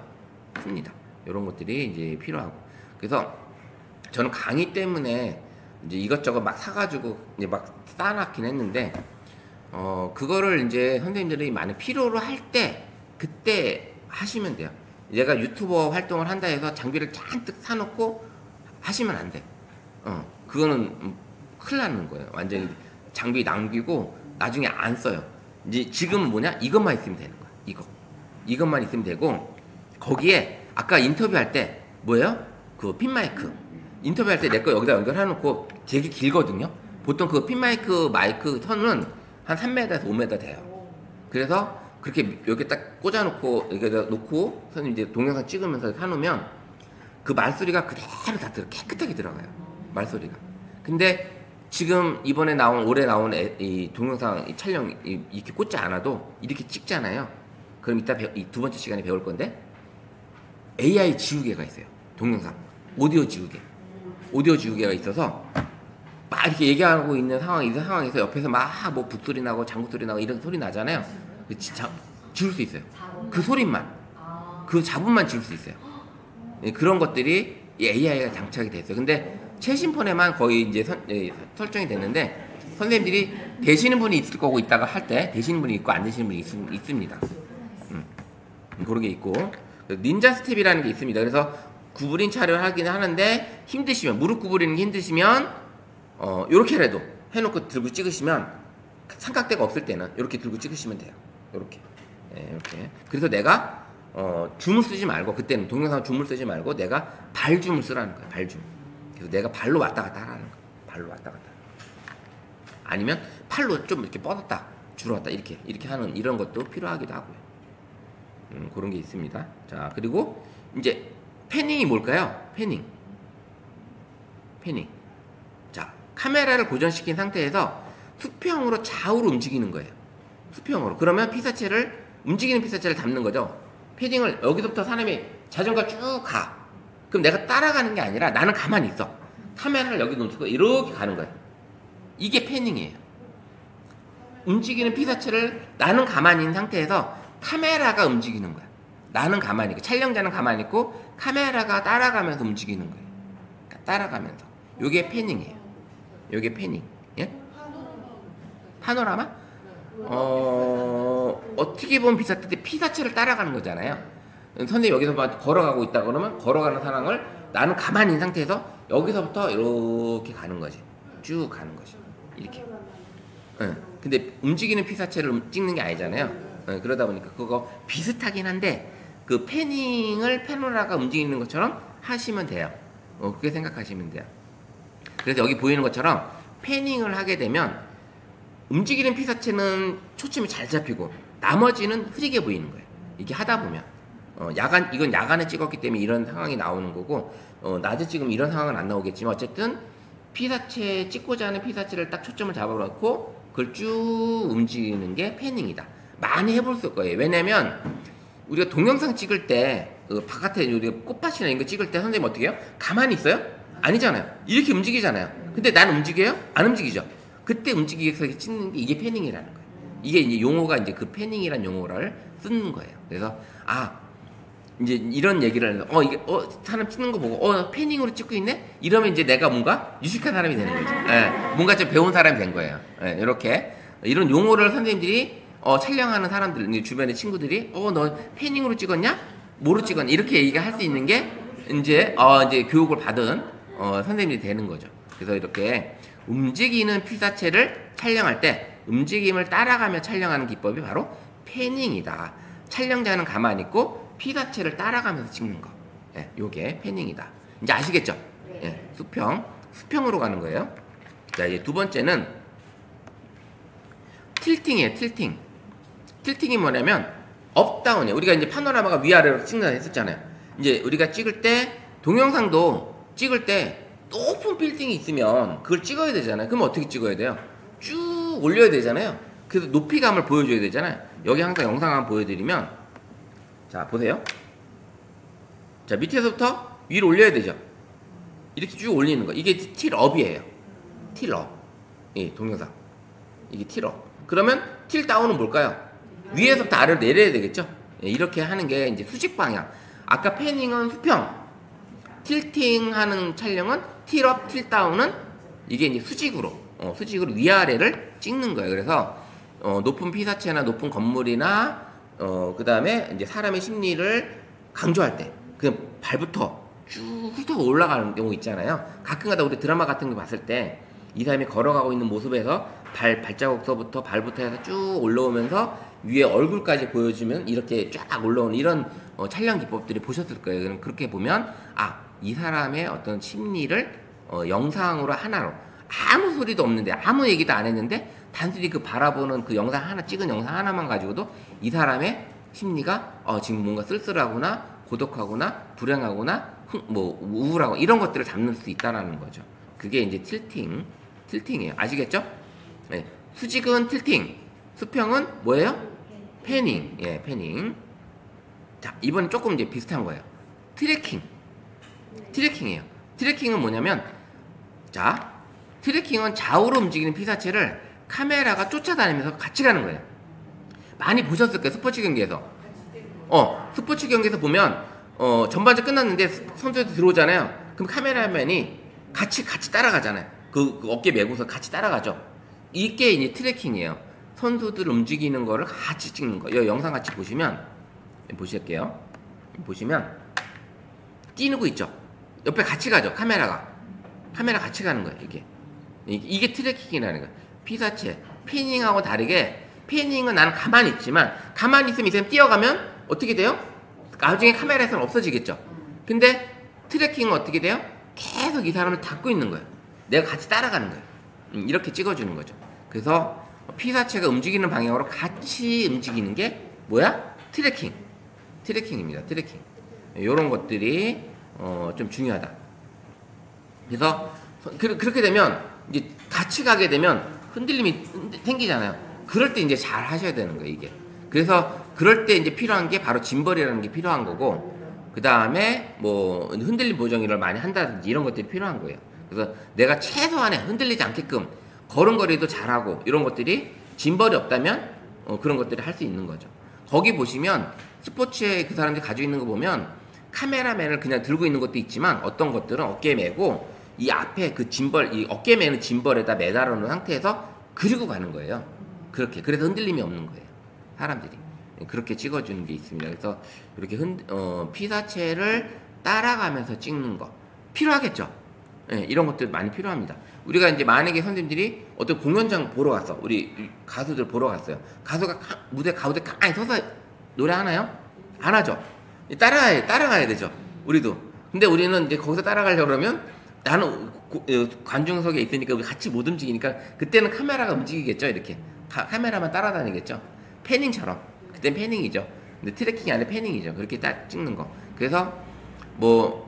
큽니다. 이런 것들이 이제 필요하고. 그래서 저는 강의 때문에 이제 이것저것 막 사가지고 이제 막 쌓아놨긴 했는데, 그거를 이제 선생님들이 많이 필요로 할 때, 그때 하시면 돼요. 얘가 유튜버 활동을 한다 해서 장비를 잔뜩 사놓고 하시면 안 돼. 그거는 큰일 나는 거예요. 완전히 장비 남기고 나중에 안 써요. 이제 지금은 뭐냐? 이것만 있으면 되는 거야. 이것만 있으면 되고, 거기에 아까 인터뷰할 때 뭐예요? 그 핀마이크. 인터뷰할 때 내 거 여기다 연결해놓고 되게 길거든요. 보통 그 핀마이크 마이크 선은 한 3m에서 5m 돼요. 그래서 그렇게 여기 딱 꽂아놓고 여기다 놓고 선생님 이제 동영상 찍으면서 해놓으면 그 말소리가 그대로 다 깨끗하게 들어가요. 말소리가. 근데 지금 이번에 올해 나온 이 동영상 이 촬영 이렇게 꽂지 않아도 이렇게 찍잖아요. 그럼 이따 이 두 번째 시간에 배울 건데, AI 지우개가 있어요. 동영상 오디오 지우개가 있어서 막 이렇게 얘기하고 있는 상황에서 옆에서 막 뭐 북소리 나고 장구 소리 나고 이런 소리 나잖아요. 지울 수 있어요. 그 소리만, 그 잡음만 지울 수 있어요. 그런 것들이 AI가 장착이 됐어요. 근데 최신 폰에만 거의 이제 설정이 됐는데, 선생님들이 되시는 분이 있을 거고, 이따가 할 때 되시는 분이 있고 안 되시는 분이 있습니다. 그런 게 있고, 닌자 스텝이라는 게 있습니다. 그래서 구부린 촬영을 하긴 하는데, 힘드시면, 무릎 구부리는 게 힘드시면 요렇게라도 해놓고 들고 찍으시면, 삼각대가 없을 때는 이렇게 들고 찍으시면 돼요. 요렇게. 이렇게. 그래서 내가 줌을 쓰지 말고, 그때는 동영상 줌을 쓰지 말고 내가 발줌을 쓰라는 거예요. 발줌. 그래서 내가 발로 왔다 갔다 하라는 거예요. 발로 왔다 갔다. 아니면 팔로 좀 이렇게 뻗었다 줄었다 이렇게 하는 이런 것도 필요하기도 하고요. 그런 게 있습니다. 자, 그리고 이제 패닝이 뭘까요? 패닝. 자, 카메라를 고정시킨 상태에서 수평으로 좌우로 움직이는 거예요. 수평으로. 그러면 움직이는 피사체를 담는 거죠. 패딩을 여기서부터 사람이 자전거 쭉 가. 그럼 내가 따라가는 게 아니라 나는 가만히 있어. 카메라를 여기 놓고 이렇게 가는 거예요. 이게 패닝이에요. 움직이는 피사체를 나는 가만히 있는 상태에서 카메라가 움직이는 거야. 나는 가만히 있고, 촬영자는 가만히 있고, 카메라가 따라가면서 움직이는 거예요. 따라가면서. 요게 패닝이에요. 요게 패닝. 예? 파노라마? 어떻게 보면 피사체를 따라가는 거잖아요. 선생님이 여기서 막 걸어가고 있다 그러면 걸어가는 상황을 나는 가만히 있는 상태에서 여기서부터 이렇게 가는 거지. 쭉 가는 거지. 이렇게. 근데 움직이는 피사체를 찍는 게 아니잖아요. 그러다 보니까 그거 비슷하긴 한데, 그 패닝을 패노라가 움직이는 것처럼 하시면 돼요. 그렇게 생각하시면 돼요. 그래서 여기 보이는 것처럼 패닝을 하게 되면 움직이는 피사체는 초점이 잘 잡히고 나머지는 흐리게 보이는 거예요. 이게 하다 보면 이건 야간에 찍었기 때문에 이런 상황이 나오는 거고, 낮에 찍으면 이런 상황은 안 나오겠지만, 어쨌든 피사체 찍고자 하는 피사체를 딱 초점을 잡아놓고 그걸 쭉 움직이는 게 패닝이다. 많이 해볼 거예요. 왜냐면 우리가 동영상 찍을 때 바깥에 우리가 꽃밭이나 이런 거 찍을 때 선생님 어떻게 해요? 가만히 있어요? 아니잖아요. 이렇게 움직이잖아요. 근데 난 움직여요? 안 움직이죠. 그때 움직이기 위해서 찍는 게 이게 패닝이라는 거예요. 이게 이제 용어가 이제 그 패닝이라는 용어를 쓰는 거예요. 그래서 이제 이런 얘기를 이게 사람 찍는 거 보고 패닝으로 찍고 있네? 이러면 이제 내가 뭔가 유식한 사람이 되는 거죠. 뭔가 좀 배운 사람이 된 거예요. 이렇게 이런 용어를 선생님들이 촬영하는 사람들, 주변의 친구들이 너 패닝으로 찍었냐? 뭐로 찍었냐? 이렇게 얘기할 수 있는 게 이제 교육을 받은 선생님이 되는 거죠. 그래서 이렇게 움직이는 피사체를 촬영할 때 움직임을 따라가며 촬영하는 기법이 바로 패닝이다. 촬영자는 가만히 있고 피사체를 따라가면서 찍는 거. 요게 패닝이다. 이제 아시겠죠? 수평으로 가는 거예요. 자, 이제 두 번째는 틸팅이에요. 틸팅이 뭐냐면 업다운이에요. 우리가 이제 파노라마가 위아래로 찍는다 했었잖아요. 이제 우리가 찍을 때, 동영상도 찍을 때 높은 빌딩이 있으면 그걸 찍어야 되잖아요. 그럼 어떻게 찍어야 돼요? 쭉 올려야 되잖아요. 그래서 높이감을 보여줘야 되잖아요. 여기 항상 영상 한번 보여드리면, 자, 보세요. 자, 밑에서부터 위로 올려야 되죠. 이렇게 쭉 올리는 거. 이게 틸업이에요. 틸업. 동영상. 이게 틸업. 그러면 틸다운은 뭘까요? 위에서부터 아래로 내려야 되겠죠. 이렇게 하는 게 이제 수직 방향. 아까 패닝은 수평, 틸팅하는 촬영은 틸업, 틸다운은 이게 이제 수직으로 위아래를 찍는 거예요. 그래서 높은 피사체나 높은 건물이나 그 다음에 이제 사람의 심리를 강조할 때 그냥 발부터 쭉 훑어 올라가는 경우 있잖아요. 가끔가다 우리 드라마 같은 거 봤을 때 이 사람이 걸어가고 있는 모습에서 발자국서부터 발부터 해서 쭉 올라오면서 위에 얼굴까지 보여주면 이렇게 쫙 올라오는 이런 촬영 기법들이 보셨을 거예요. 그럼 그렇게 보면 이 사람의 어떤 심리를 영상으로 하나로 아무 소리도 없는데 아무 얘기도 안 했는데 단순히 그 바라보는 그 영상 하나 찍은 영상 하나만 가지고도 이 사람의 심리가 지금 뭔가 쓸쓸하거나 고독하거나 불행하거나 뭐 우울하고 이런 것들을 잡는 수 있다라는 거죠. 그게 이제 틸팅이에요. 아시겠죠? 네. 수직은 틸팅, 수평은 뭐예요? 패닝. 예, 패닝. 자, 이번엔 조금 이제 비슷한 거예요. 트래킹이에요. 트래킹은 뭐냐면, 자, 트래킹은 좌우로 움직이는 피사체를 카메라가 쫓아다니면서 같이 가는 거예요. 많이 보셨을 거예요. 스포츠 경기에서. 스포츠 경기에서 보면, 전반전 끝났는데 선수들 들어오잖아요. 그럼 카메라맨이 같이 따라가잖아요. 그 어깨 메고서 같이 따라가죠. 이게 이제 트래킹이에요. 선수들 움직이는 거를 같이 찍는 거. 이 영상 같이 보시면, 보실게요. 보시면, 뛰는 거 있죠? 옆에 같이 가죠. 카메라 같이 가는 거예요. 이게 트래킹이라는 거예요. 피사체, 패닝하고 다르게, 패닝은 나는 가만히 있지만, 가만히 있으면 이 사람 뛰어가면 어떻게 돼요? 나중에 카메라에서는 없어지겠죠. 근데 트래킹은 어떻게 돼요? 계속 이 사람을 닫고 있는 거예요. 내가 같이 따라가는 거예요. 이렇게 찍어주는 거죠. 그래서 피사체가 움직이는 방향으로 같이 움직이는 게 뭐야? 트래킹입니다. 트래킹. 이런 것들이 좀 중요하다. 그래서 그렇게 되면 이제 같이 가게 되면 흔들림이 생기잖아요. 그럴 때 이제 잘 하셔야 되는 거예요, 이게. 그래서 그럴 때 이제 필요한 게 바로 짐벌이라는 게 필요한 거고, 그 다음에 뭐 흔들림 보정을 많이 한다든지 이런 것들이 필요한 거예요. 그래서 내가 최소한의 흔들리지 않게끔 걸음걸이도 잘하고 이런 것들이 짐벌이 없다면 그런 것들을 할 수 있는 거죠. 거기 보시면 스포츠에 그 사람들이 가지고 있는 거 보면 카메라맨을 그냥 들고 있는 것도 있지만 어떤 것들은 어깨에 메고 이 앞에 그 짐벌, 이 어깨에 메는 짐벌에다 매달아 놓은 상태에서 그리고 가는 거예요. 그래서 흔들림이 없는 거예요. 사람들이. 그렇게 찍어주는 게 있습니다. 그래서 이렇게 피사체를 따라가면서 찍는 거 필요하겠죠. 네, 이런 것들 많이 필요합니다. 우리가 이제 만약에 선생님들이 어떤 공연장 보러 갔어. 우리 가수들 보러 갔어요. 가수가 무대 가운데 가만히 서서 노래하나요? 안 하죠. 따라가야 되죠. 우리도. 근데 우리는 이제 거기서 따라가려고 그러면 나는 관중석에 있으니까 우리 같이 못 움직이니까 그때는 카메라가 움직이겠죠. 이렇게. 카메라만 따라다니겠죠. 패닝처럼. 그땐 패닝이죠. 근데 트래킹이 아니라 패닝이죠. 그렇게 딱 찍는 거. 그래서 뭐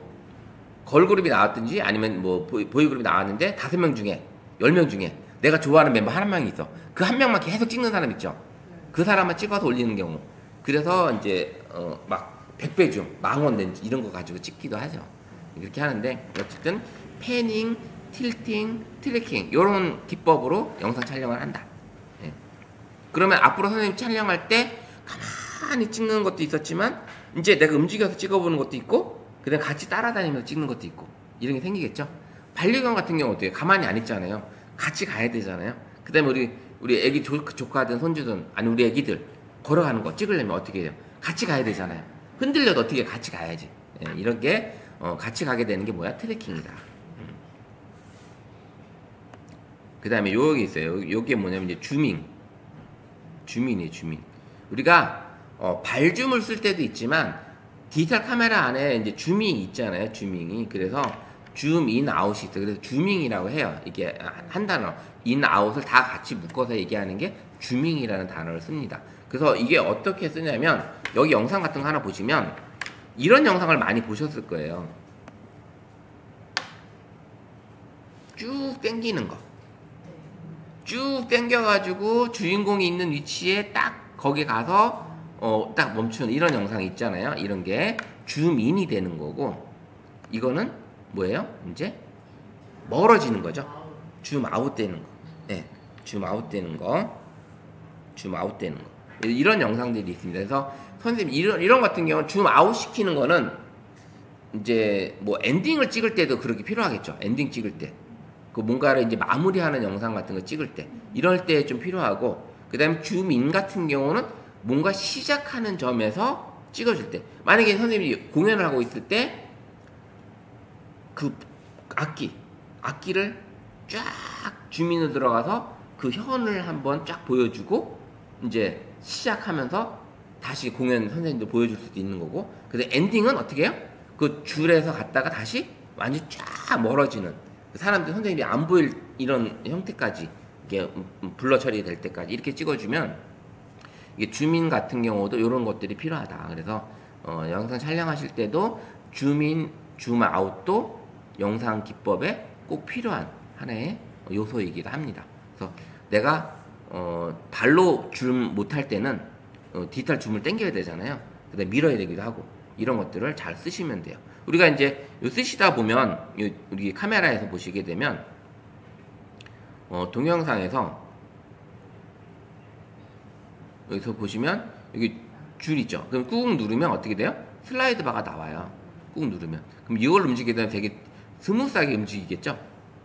걸그룹이 나왔든지 아니면 뭐 보이그룹이 나왔는데 5명 중에 10명 중에 내가 좋아하는 멤버 한 명이 있어. 그 한 명만 계속 찍는 사람 있죠. 그 사람만 찍어서 올리는 경우. 그래서 이제 막 100배 줌, 망원 렌즈 이런 거 가지고 찍기도 하죠. 이렇게 하는데 어쨌든 패닝, 틸팅, 트래킹 이런 기법으로 영상 촬영을 한다. 예. 그러면 앞으로 선생님 촬영할 때 가만히 찍는 것도 있었지만 이제 내가 움직여서 찍어보는 것도 있고 그다음에 같이 따라다니면서 찍는 것도 있고 이런 게 생기겠죠. 반려견 같은 경우 어때요? 가만히 안 있잖아요. 같이 가야 되잖아요. 그다음에 우리 애기 조카든 손주든 아니 우리 애기들 걸어가는 거 찍으려면 어떻게 해요? 같이 가야 되잖아요. 흔들려도 어떻게 같이 가야지. 예, 이런 게 같이 가게 되는 게 뭐야? 트래킹이다. 그다음에 요게 있어요. 요게 뭐냐면 이제 주민이에요. 우리가 발줌을 쓸 때도 있지만 디지털 카메라 안에 이제 줌이 있잖아요. 줌잉이. 그래서 줌인 아웃이 있어요. 그래서 줌잉이라고 해요. 이게 한 단어 인 아웃을 다 같이 묶어서 얘기하는 게 줌잉이라는 단어를 씁니다. 그래서 이게 어떻게 쓰냐면 여기 영상 같은 거 하나 보시면 이런 영상을 많이 보셨을 거예요. 쭉 당기는 거. 쭉 당겨가지고 주인공이 있는 위치에 딱 거기 가서 딱 멈추는 이런 영상이 있잖아요. 이런 게 줌인이 되는 거고 이거는 뭐예요? 이제 멀어지는 거죠. 줌아웃 되는 거. 네, 줌아웃 되는 거. 이런 영상들이 있습니다. 그래서 선생님 이런 같은 경우는 줌 아웃 시키는 거는 이제 뭐 엔딩을 찍을 때도 그렇게 필요하겠죠. 엔딩 찍을 때. 그 뭔가를 이제 마무리하는 영상 같은 거 찍을 때. 이럴 때 좀 필요하고, 그 다음에 줌인 같은 경우는 뭔가 시작하는 점에서 찍어줄 때. 만약에 선생님이 공연을 하고 있을 때 그 악기를 쫙 줌인으로 들어가서 그 현을 한번 쫙 보여주고 이제 시작하면서 다시 공연 선생님도 보여줄 수도 있는 거고, 근데 엔딩은 어떻게 해요? 그 줄에서 갔다가 다시 완전 쫙 멀어지는, 사람들 선생님이 안 보일 이런 형태까지 이게 블러 처리될 때까지 이렇게 찍어주면, 이게 줌인 같은 경우도 이런 것들이 필요하다. 그래서 영상 촬영하실 때도 줌인, 줌아웃도 영상 기법에 꼭 필요한 하나의 요소이기도 합니다. 그래서 내가 발로 줌 못할 때는 디지털 줌을 당겨야 되잖아요. 그다음에 밀어야 되기도 하고, 이런 것들을 잘 쓰시면 돼요. 우리가 이제 쓰시다 보면 우리 카메라에서 보시게 되면 동영상에서 여기서 보시면 여기 줄 있죠. 그럼 꾹 누르면 어떻게 돼요? 슬라이드 바가 나와요. 꾹 누르면. 그럼 이걸 움직이게 되면 되게 스무스하게 움직이겠죠?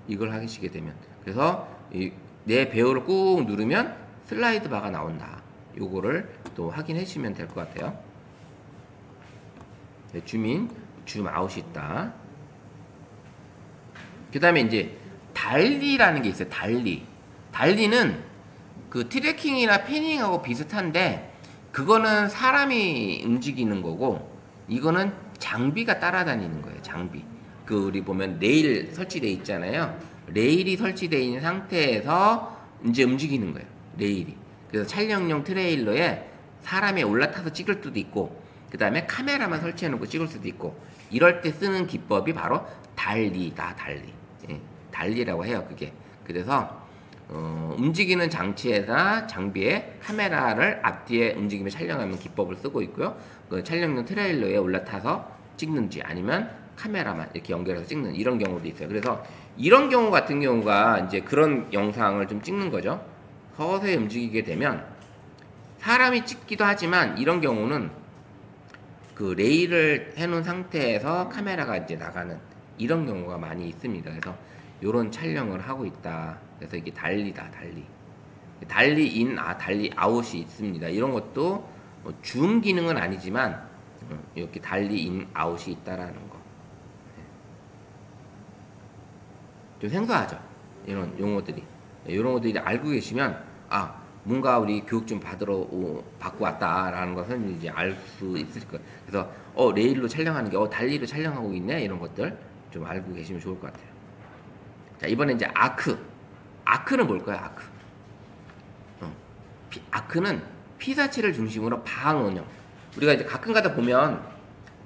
이걸 하시게 되면. 그래서 내 배우를 꾹 누르면 슬라이드 바가 나온다. 요거를 또 확인해 주시면 될 것 같아요. 네, 줌인, 줌아웃이 있다. 그 다음에 이제 달리라는 게 있어요. 달리는 그 트래킹이나 패닝하고 비슷한데, 그거는 사람이 움직이는 거고, 이거는 장비가 따라다니는 거예요. 장비. 그 우리 보면 레일 설치되어 있잖아요. 레일이 설치되어 있는 상태에서 이제 움직이는 거예요. 레일이. 그래서 촬영용 트레일러에 사람이 올라타서 찍을 수도 있고, 그 다음에 카메라만 설치해 놓고 찍을 수도 있고, 이럴 때 쓰는 기법이 바로 달리다. 예, 달리라고 해요. 그게. 그래서 움직이는 장치에다 장비에 카메라를 앞뒤에 움직이며 촬영하는 기법을 쓰고 있고요. 그 촬영용 트레일러에 올라타서 찍는지, 아니면 카메라만 이렇게 연결해서 찍는 이런 경우도 있어요. 그래서 이런 경우 같은 경우가 이제 그런 영상을 좀 찍는 거죠. 서서히 움직이게 되면 사람이 찍기도 하지만, 이런 경우는 그 레일을 해놓은 상태에서 카메라가 이제 나가는 이런 경우가 많이 있습니다. 그래서 이런 촬영을 하고 있다. 그래서 이게 달리다. 달리 인, 달리 아웃이 있습니다. 이런 것도 줌 기능은 아니지만 이렇게 달리 인, 아웃이 있다라는 거. 좀 생소하죠? 이런 용어들이. 이런 것들이 알고 계시면, 뭔가 우리 교육 좀 받고 왔다라는 것은 이제 알 수 있을 거예요. 그래서, 레일로 촬영하는 게, 달리로 촬영하고 있네? 이런 것들 좀 알고 계시면 좋을 것 같아요. 자, 이번에 이제 아크. 아크는 뭘까요? 아크는 피사체를 중심으로 방원형. 우리가 이제 가끔 가다 보면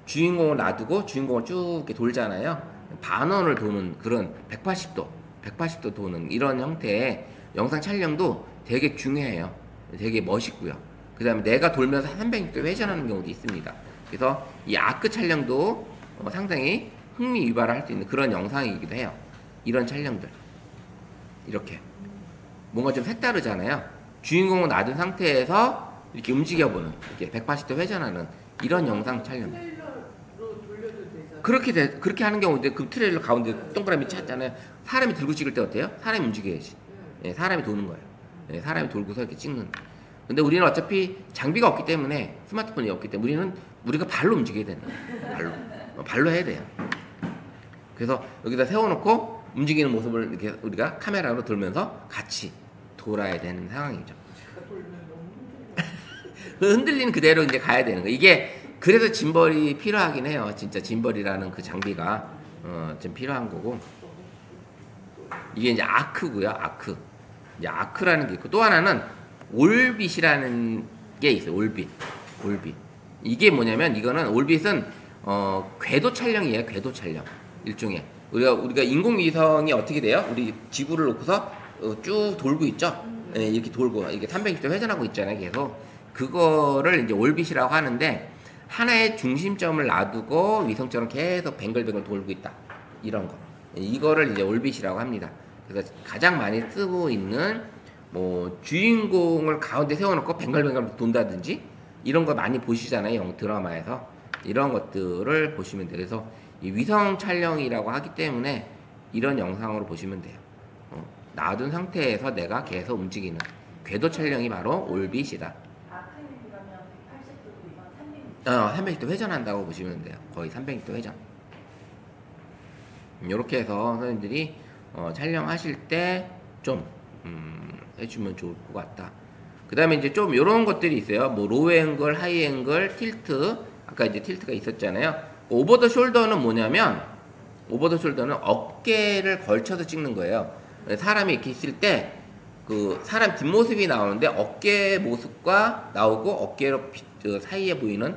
주인공을 놔두고 주인공을 쭉 이렇게 돌잖아요. 반원을 도는 그런 180도 도는 이런 형태의 영상 촬영도 되게 중요해요. 되게 멋있고요. 그 다음에 내가 돌면서 360도 회전하는 경우도 있습니다. 그래서 이 아크 촬영도 상당히 흥미 유발을 할 수 있는 그런 영상이기도 해요. 이런 촬영들. 이렇게. 뭔가 좀 색다르잖아요. 주인공을 놔둔 상태에서 이렇게 움직여보는, 이렇게 180도 회전하는 이런 영상 촬영. 그렇게 하는 경우인데, 그 트레일러 가운데 동그라미 찾잖아요. 사람이 들고 찍을 때 어때요? 사람이 움직여야지. 예, 사람이 도는 거예요. 예, 사람이 돌고서 이렇게 찍는. 근데 우리는 어차피 장비가 없기 때문에, 스마트폰이 없기 때문에 우리가 발로 움직여야 되는 거예요. 발로 해야 돼요. 그래서 여기다 세워놓고 움직이는 모습을 이렇게 우리가 카메라로 돌면서 같이 돌아야 되는 상황이죠. 흔들리는 그대로 이제 가야 되는 거예요. 이게 그래서 짐벌이 필요하긴 해요. 진짜 짐벌이라는 그 장비가 좀 필요한 거고. 이게 이제 아크고요. 아크. 이제 아크라는 게 있고, 또 하나는 올빗이라는 게 있어요. 올빗. 이게 뭐냐면, 이거는 올빗은 궤도 촬영이에요. 궤도 촬영. 일종의 우리가 인공위성이 어떻게 돼요? 우리 지구를 놓고서 쭉 돌고 있죠. 예, 이렇게 돌고 이게 360도 회전하고 있잖아요. 계속 그거를 이제 올빗이라고 하는데, 하나의 중심점을 놔두고 위성처럼 계속 뱅글뱅글 돌고 있다. 이런 거. 이거를 이제 올빗이라고 합니다. 그래서 가장 많이 쓰고 있는 뭐 주인공을 가운데 세워놓고 뱅글뱅글 돈다든지 이런 거 많이 보시잖아요. 드라마에서. 이런 것들을 보시면 돼요. 그래서 이 위성 촬영이라고 하기 때문에 이런 영상으로 보시면 돼요. 놔둔 상태에서 내가 계속 움직이는 궤도 촬영이 바로 올빗이다. 아크릴이라면 180도도 이건 360도. 300도 회전한다고 보시면 돼요. 거의 300도 회전. 이렇게 해서 선생님들이 촬영하실 때 좀 해주면 좋을 것 같다. 그 다음에 이제 좀 이런 것들이 있어요. 뭐 로우 앵글, 하이 앵글, 틸트. 아까 이제 틸트가 있었잖아요. 오버 더 숄더는 뭐냐면 오버 더 숄더는 어깨를 걸쳐서 찍는 거예요. 사람이 이렇게 있을 때 그 사람 뒷모습이 나오는데 어깨 모습과 나오고 어깨로 사이에 보이는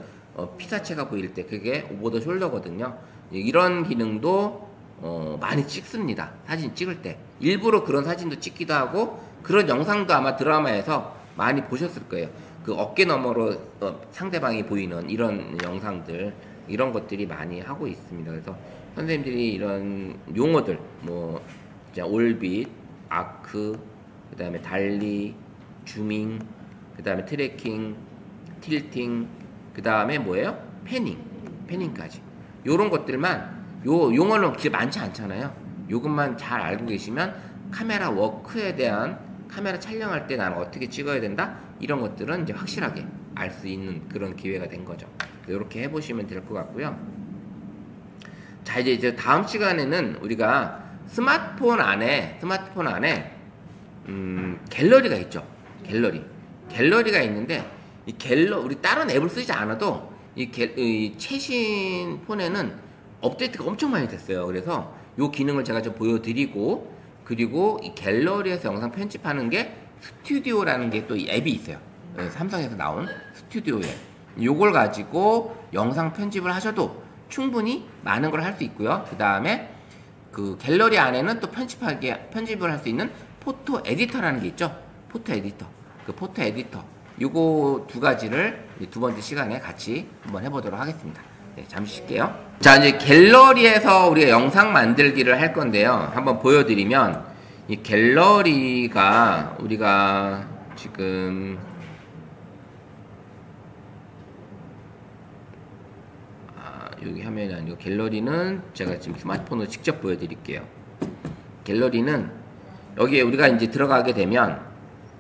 피사체가 보일 때 그게 오버 더 숄더거든요. 이런 기능도 많이 찍습니다. 사진 찍을 때 일부러 그런 사진도 찍기도 하고 그런 영상도 아마 드라마에서 많이 보셨을 거예요. 그 어깨 너머로 상대방이 보이는 이런 영상들 이런 것들이 많이 하고 있습니다. 그래서 선생님들이 이런 용어들 뭐 올빗, 아크, 그 다음에 달리, 주밍, 그 다음에 트래킹, 틸팅, 그 다음에 뭐예요? 패닝까지 요런 것들만 요 용어는 그렇게 많지 않잖아요. 요것만 잘 알고 계시면 카메라 워크에 대한 카메라 촬영할 때 나는 어떻게 찍어야 된다? 이런 것들은 이제 확실하게 알 수 있는 그런 기회가 된 거죠. 이렇게 해보시면 될 것 같고요. 자, 이제 다음 시간에는 우리가 스마트폰 안에 갤러리가 있죠. 갤러리가 있는데 우리 다른 앱을 쓰지 않아도 이 최신 폰에는 업데이트가 엄청 많이 됐어요. 그래서 이 기능을 제가 좀 보여드리고 그리고 이 갤러리에서 영상 편집하는 게 스튜디오라는 게 또 이 앱이 있어요. 삼성에서 나온 스튜디오 앱. 요걸 가지고 영상 편집을 하셔도 충분히 많은 걸 할 수 있고요. 그 다음에 그 갤러리 안에는 또 편집을 할 수 있는 포토 에디터라는 게 있죠. 포토 에디터. 그 포토 에디터. 요거 두 가지를 두 번째 시간에 같이 한번 해보도록 하겠습니다. 네, 잠시 쉴게요. 자, 이제 갤러리에서 우리가 영상 만들기를 할 건데요. 한번 보여드리면 이 갤러리가 우리가 지금 여기 화면이 아니고 갤러리는 제가 지금 스마트폰으로 직접 보여드릴게요. 갤러리는 여기에 우리가 이제 들어가게 되면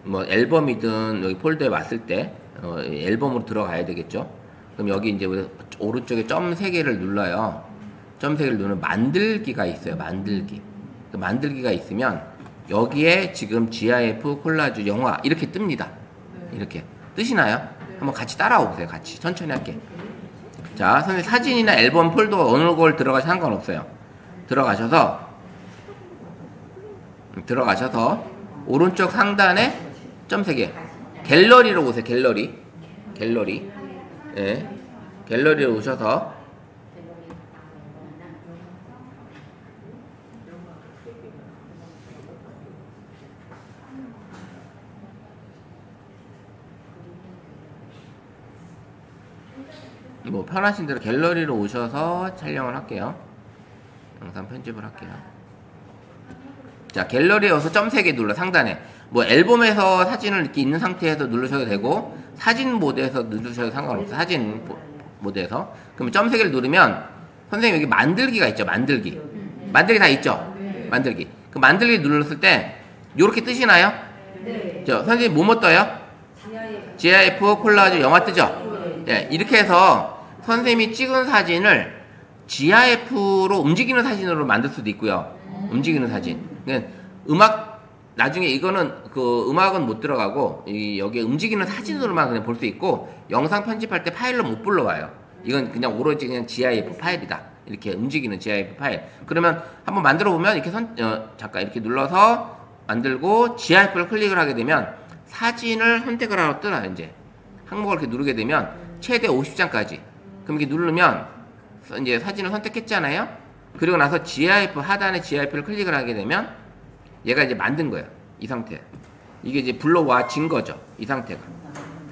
뭐 앨범이든 여기 폴더에 왔을 때 앨범으로 들어가야 되겠죠. 그럼 여기 이제 오른쪽에 점 3개를 눌러요. 점 3개를 누르면 만들기가 있어요. 만들기. 그 만들기가 있으면 여기에 지금 GIF, 콜라주, 영화 이렇게 뜹니다. 이렇게 뜨시나요? 한번 같이 따라와 보세요. 같이 천천히 할게. 자, 선생님 사진이나 앨범 폴더 어느 걸 들어가셔도 상관없어요. 들어가셔서 오른쪽 상단에 점 3개 갤러리로 오세요. 갤러리. 예. 갤러리로 오셔서 뭐 편하신 대로 갤러리로 오셔서 촬영을 할게요. 영상 편집을 할게요. 자, 갤러리에 와서 점 3개 눌러 상단에 뭐 앨범에서 사진을 이렇게 있는 상태에서 누르셔도 되고 사진 모드에서 누르셔도 상관없어요. 사진 모드에서. 그러면 점 3개를 누르면 선생님 여기 만들기가 있죠. 만들기 다 있죠. 만들기. 그 만들기 눌렀을 때 요렇게 뜨시나요? 네. 선생님 뭐뭐 떠요? GIF, 콜라주, 영화 뜨죠? 네. 이렇게 해서 선생님이 찍은 사진을 GIF로 움직이는 사진으로 만들 수도 있고요. 움직이는 사진. 음악 나중에 이거는 그 음악은 못 들어가고 여기에 움직이는 사진으로만 그냥 볼 수 있고 영상 편집할 때 파일로 못 불러와요. 이건 그냥 오로지 그냥 GIF 파일이다. 이렇게 움직이는 GIF 파일. 그러면 한번 만들어 보면 이렇게 잠깐 이렇게 눌러서 만들고 GIF를 클릭을 하게 되면 사진을 선택을 하러 뜨나 이제 항목을 이렇게 누르게 되면 최대 50장까지. 그럼 이렇게 누르면 이제 사진을 선택했잖아요. 그리고 나서 GIF 하단에 GIF를 클릭을 하게 되면 얘가 이제 만든 거예요. 이 상태. 이게 이제 불러와진 거죠. 이 상태가.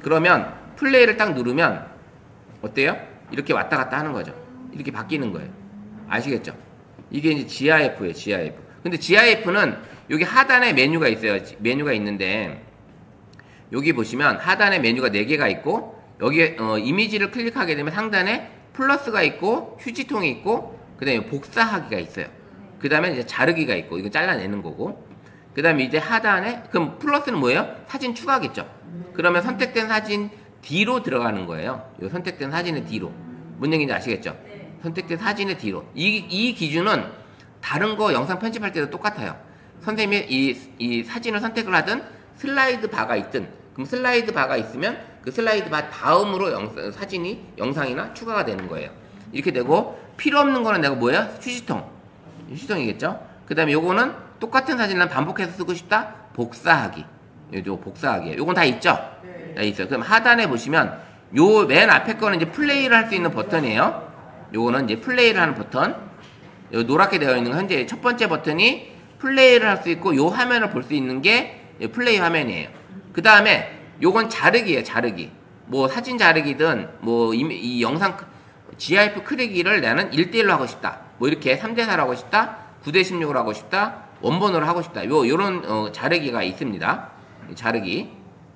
그러면 플레이를 딱 누르면 어때요? 이렇게 왔다 갔다 하는 거죠. 이렇게 바뀌는 거예요. 아시겠죠? 이게 이제 GIF예요. GIF. 근데 GIF는 여기 하단에 메뉴가 있어요. 메뉴가 있는데 여기 보시면 하단에 메뉴가 4개가 있고 여기에 이미지를 클릭하게 되면 상단에 플러스가 있고 휴지통이 있고 그 다음에 복사하기가 있어요. 그 다음에 이제 자르기가 있고 이거 잘라내는 거고 그 다음에 이제 하단에 그럼 플러스는 뭐예요? 사진 추가겠죠. 그러면 선택된 사진 뒤로 들어가는 거예요. 이 선택된 사진의 뒤로. 뭔 얘기인지 아시겠죠? 선택된 사진의 뒤로. 이 기준은 다른 거 영상 편집할 때도 똑같아요. 선생님이 이 사진을 선택을 하든 슬라이드 바가 있든 그럼 슬라이드 바가 있으면 그 슬라이드 바 다음으로 영상이나 추가가 되는 거예요. 이렇게 되고 필요 없는 거는 내가 뭐예요? 휴지통이겠죠? 그 다음에 요거는 똑같은 사진을 반복해서 쓰고 싶다? 복사하기. 요 복사하기. 요건 다 있죠? 다 있어요. 그럼 하단에 보시면 요 맨 앞에 거는 이제 플레이를 할 수 있는 버튼이에요. 요거는 이제 플레이를 하는 버튼. 요 노랗게 되어 있는 건 현재 첫 번째 버튼이 플레이를 할 수 있고 요 화면을 볼 수 있는 게 플레이 화면이에요. 그 다음에 요건 자르기예요. 자르기. 뭐 사진 자르기든 뭐 이 영상 GIF 크리기를 나는 1대1로 하고 싶다. 뭐 이렇게 3대4로 하고 싶다. 9대16으로 하고 싶다. 원본으로 하고 싶다. 요런 자르기가 있습니다. 자르기.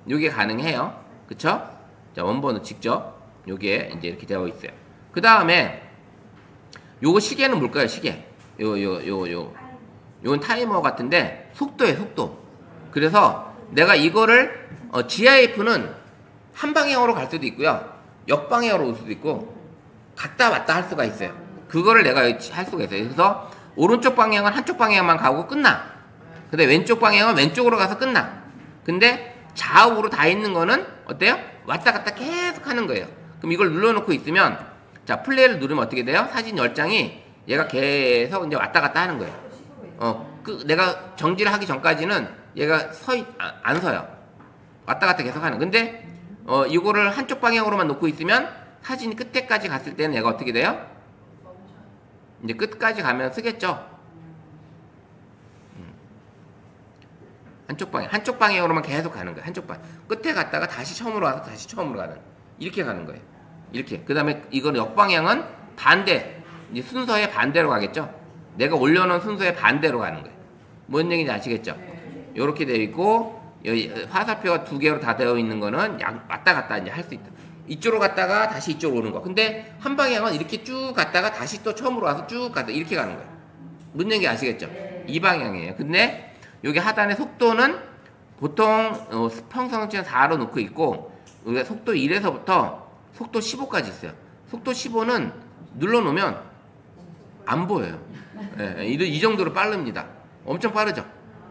요게 가능해요. 그쵸? 자, 원본은 직접 요게 이제 이렇게 되어 있어요. 그 다음에 요거 시계는 뭘까요? 시계. 요건 타이머 같은데 속도예요. 속도. 그래서 내가 이거를 GIF는 한 방향으로 갈 수도 있고요. 역방향으로 올 수도 있고 갔다 왔다 할 수가 있어요. 그거를 내가 할 수가 있어요. 그래서 오른쪽 방향은 한쪽 방향만 가고 끝나. 근데 왼쪽 방향은 왼쪽으로 가서 끝나. 근데 좌우로 다 있는 거는 어때요? 왔다 갔다 계속 하는 거예요. 그럼 이걸 눌러놓고 있으면 자 플레이를 누르면 어떻게 돼요? 사진 10장이 얘가 계속 이제 왔다 갔다 하는 거예요. 내가 정지를 하기 전까지는 얘가 안 서요. 왔다 갔다 계속 하는. 근데 이거를 한쪽 방향으로만 놓고 있으면 사진이 끝에까지 갔을 때는 얘가 어떻게 돼요? 이제 끝까지 가면 쓰겠죠? 한쪽 방향으로만 계속 가는 거예요. 한쪽 방향. 끝에 갔다가 다시 처음으로 와서 다시 처음으로 가는. 이렇게 가는 거예요. 이렇게. 그 다음에 이거는 역방향은 반대. 이제 순서의 반대로 가겠죠? 내가 올려놓은 순서의 반대로 가는 거예요. 뭔 얘기인지 아시겠죠? 이렇게 되어 있고, 여기 화살표가 2개로 다 되어 있는 거는 왔다 갔다 이제 할 수 있다. 이쪽으로 갔다가 다시 이쪽으로 오는 거. 근데 한 방향은 이렇게 쭉 갔다가 다시 또 처음으로 와서 쭉 갔다 이렇게 가는 거예요. 뭔 얘기인지 아시겠죠? 이 방향이에요. 근데 여기 하단의 속도는 보통 평상시에 4로 놓고 있고 우리가 속도 1에서부터 속도 15까지 있어요. 속도 15는 눌러놓으면 안 보여요. 예, 이 정도로 빠릅니다. 엄청 빠르죠.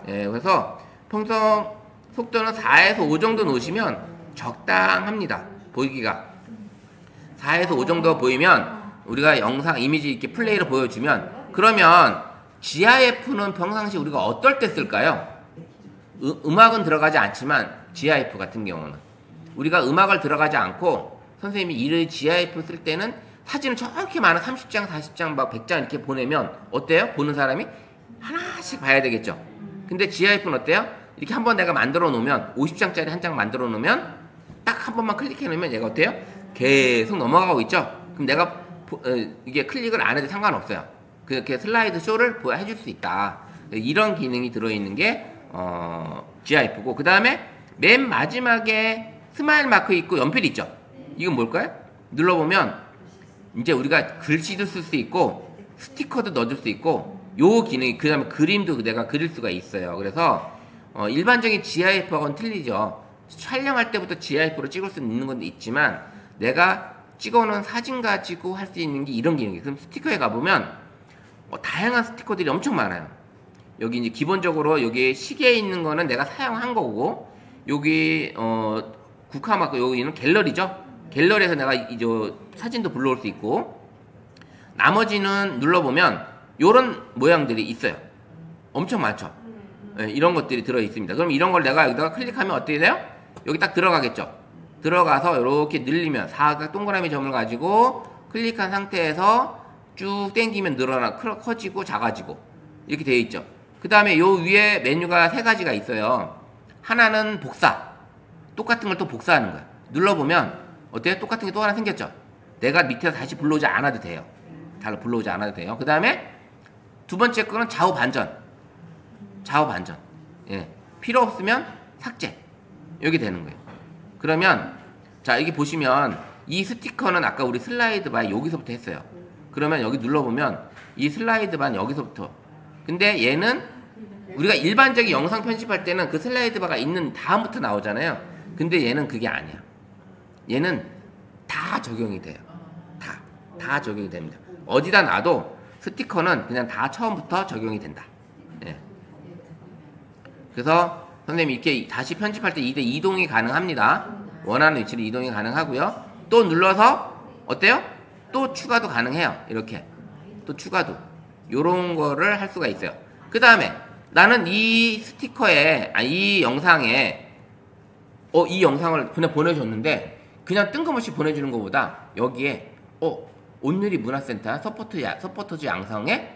예, 그래서 평소 속도는 4에서 5 정도 놓으시면 적당합니다. 보이기가 4에서 5 정도 보이면 우리가 영상 이미지 이렇게 플레이를 보여주면 그러면 GIF는 평상시 우리가 어떨 때 쓸까요? 음악은 들어가지 않지만 GIF 같은 경우는 우리가 음악을 들어가지 않고 선생님이 이 GIF 쓸 때는 사진을 저렇게 많은 30장, 40장, 막 100장 이렇게 보내면 어때요? 보는 사람이 하나씩 봐야 되겠죠. 근데 GIF는 어때요? 이렇게 한번 내가 만들어 놓으면 50장짜리 한 장 만들어 놓으면 딱 한 번만 클릭해 놓으면 얘가 어때요? 계속 넘어가고 있죠. 그럼 내가 이게 클릭을 안 해도 상관없어요. 그렇게 슬라이드 쇼를 해줄 수 있다. 이런 기능이 들어있는 게 GIF고 그 다음에 맨 마지막에 스마일 마크 있고 연필 있죠. 이건 뭘까요? 눌러보면 이제 우리가 글씨도 쓸 수 있고 스티커도 넣어줄 수 있고 요 기능이 그 다음에 그림도 내가 그릴 수가 있어요. 그래서 일반적인 GIF하고는 틀리죠. 촬영할 때부터 GIF로 찍을 수 있는 건 있지만 내가 찍어놓은 사진 가지고 할 수 있는 게 이런 기능이에요. 그럼 스티커에 가보면 다양한 스티커들이 엄청 많아요. 여기 이제 기본적으로 여기 시계에 있는 거는 내가 사용한 거고 여기 국화마크 여기는 갤러리죠. 갤러리에서 내가 이제 사진도 불러올 수 있고 나머지는 눌러보면 요런 모양들이 있어요. 엄청 많죠. 네, 이런 것들이 들어 있습니다. 그럼 이런 걸 내가 여기다가 클릭하면 어떻게 돼요? 여기 딱 들어가겠죠. 들어가서 이렇게 늘리면 사각 동그라미 점을 가지고 클릭한 상태에서 쭉 당기면 늘어나 커지고 작아지고 이렇게 되어 있죠. 그 다음에 요 위에 메뉴가 3가지가 있어요. 하나는 복사. 똑같은 걸 또 복사하는 거야. 눌러보면 어때요? 똑같은 게 또 하나 생겼죠. 내가 밑에서 다시 불러오지 않아도 돼요. 달로 불러오지 않아도 돼요. 그 다음에 두 번째 거는 좌우 반전. 좌우 반전. 예. 필요 없으면 삭제. 이렇게 되는 거예요. 그러면 자, 여기 보시면 이 스티커는 아까 우리 슬라이드 바 여기서부터 했어요. 그러면 여기 눌러보면 이 슬라이드 바는 여기서부터. 근데 얘는 우리가 일반적인 영상 편집할 때는 그 슬라이드 바가 있는 다음부터 나오잖아요. 근데 얘는 그게 아니야. 얘는 다 적용이 돼요. 다 적용이 됩니다. 어디다 놔도 스티커는 그냥 다 처음부터 적용이 된다. 예. 그래서 선생님이 이렇게 다시 편집할 때 이동이 가능합니다. 원하는 위치로 이동이 가능하고요. 또 눌러서 어때요? 또 추가도 가능해요. 이렇게 또 추가도 요런 거를 할 수가 있어요. 그 다음에 나는 이 스티커에 이 영상에 이 영상을 그냥 보내줬는데 그냥 뜬금없이 보내주는 것보다 여기에 온누리 문화센터 서포터즈 양성에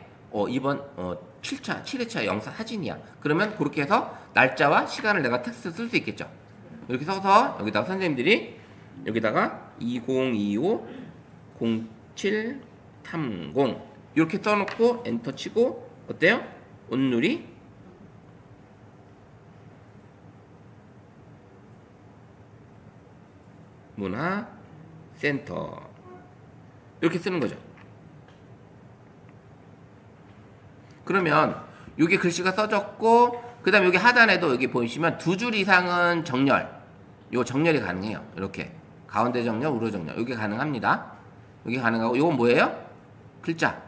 이번 7회차 영상 사진이야. 그러면 그렇게 해서 날짜와 시간을 내가 텍스트 쓸 수 있겠죠. 이렇게 써서 여기다가 선생님들이 여기다가 2025-0730 이렇게 써놓고 엔터 치고 어때요? 온누리 문화센터 이렇게 쓰는 거죠. 그러면 여기 글씨가 써졌고 그 다음에 여기 하단에도 여기 보시면 2줄 이상은 정렬, 요 정렬이 가능해요. 이렇게 가운데 정렬, 우로 정렬 여기 가능합니다. 여기 가능하고 요건 뭐예요? 글자,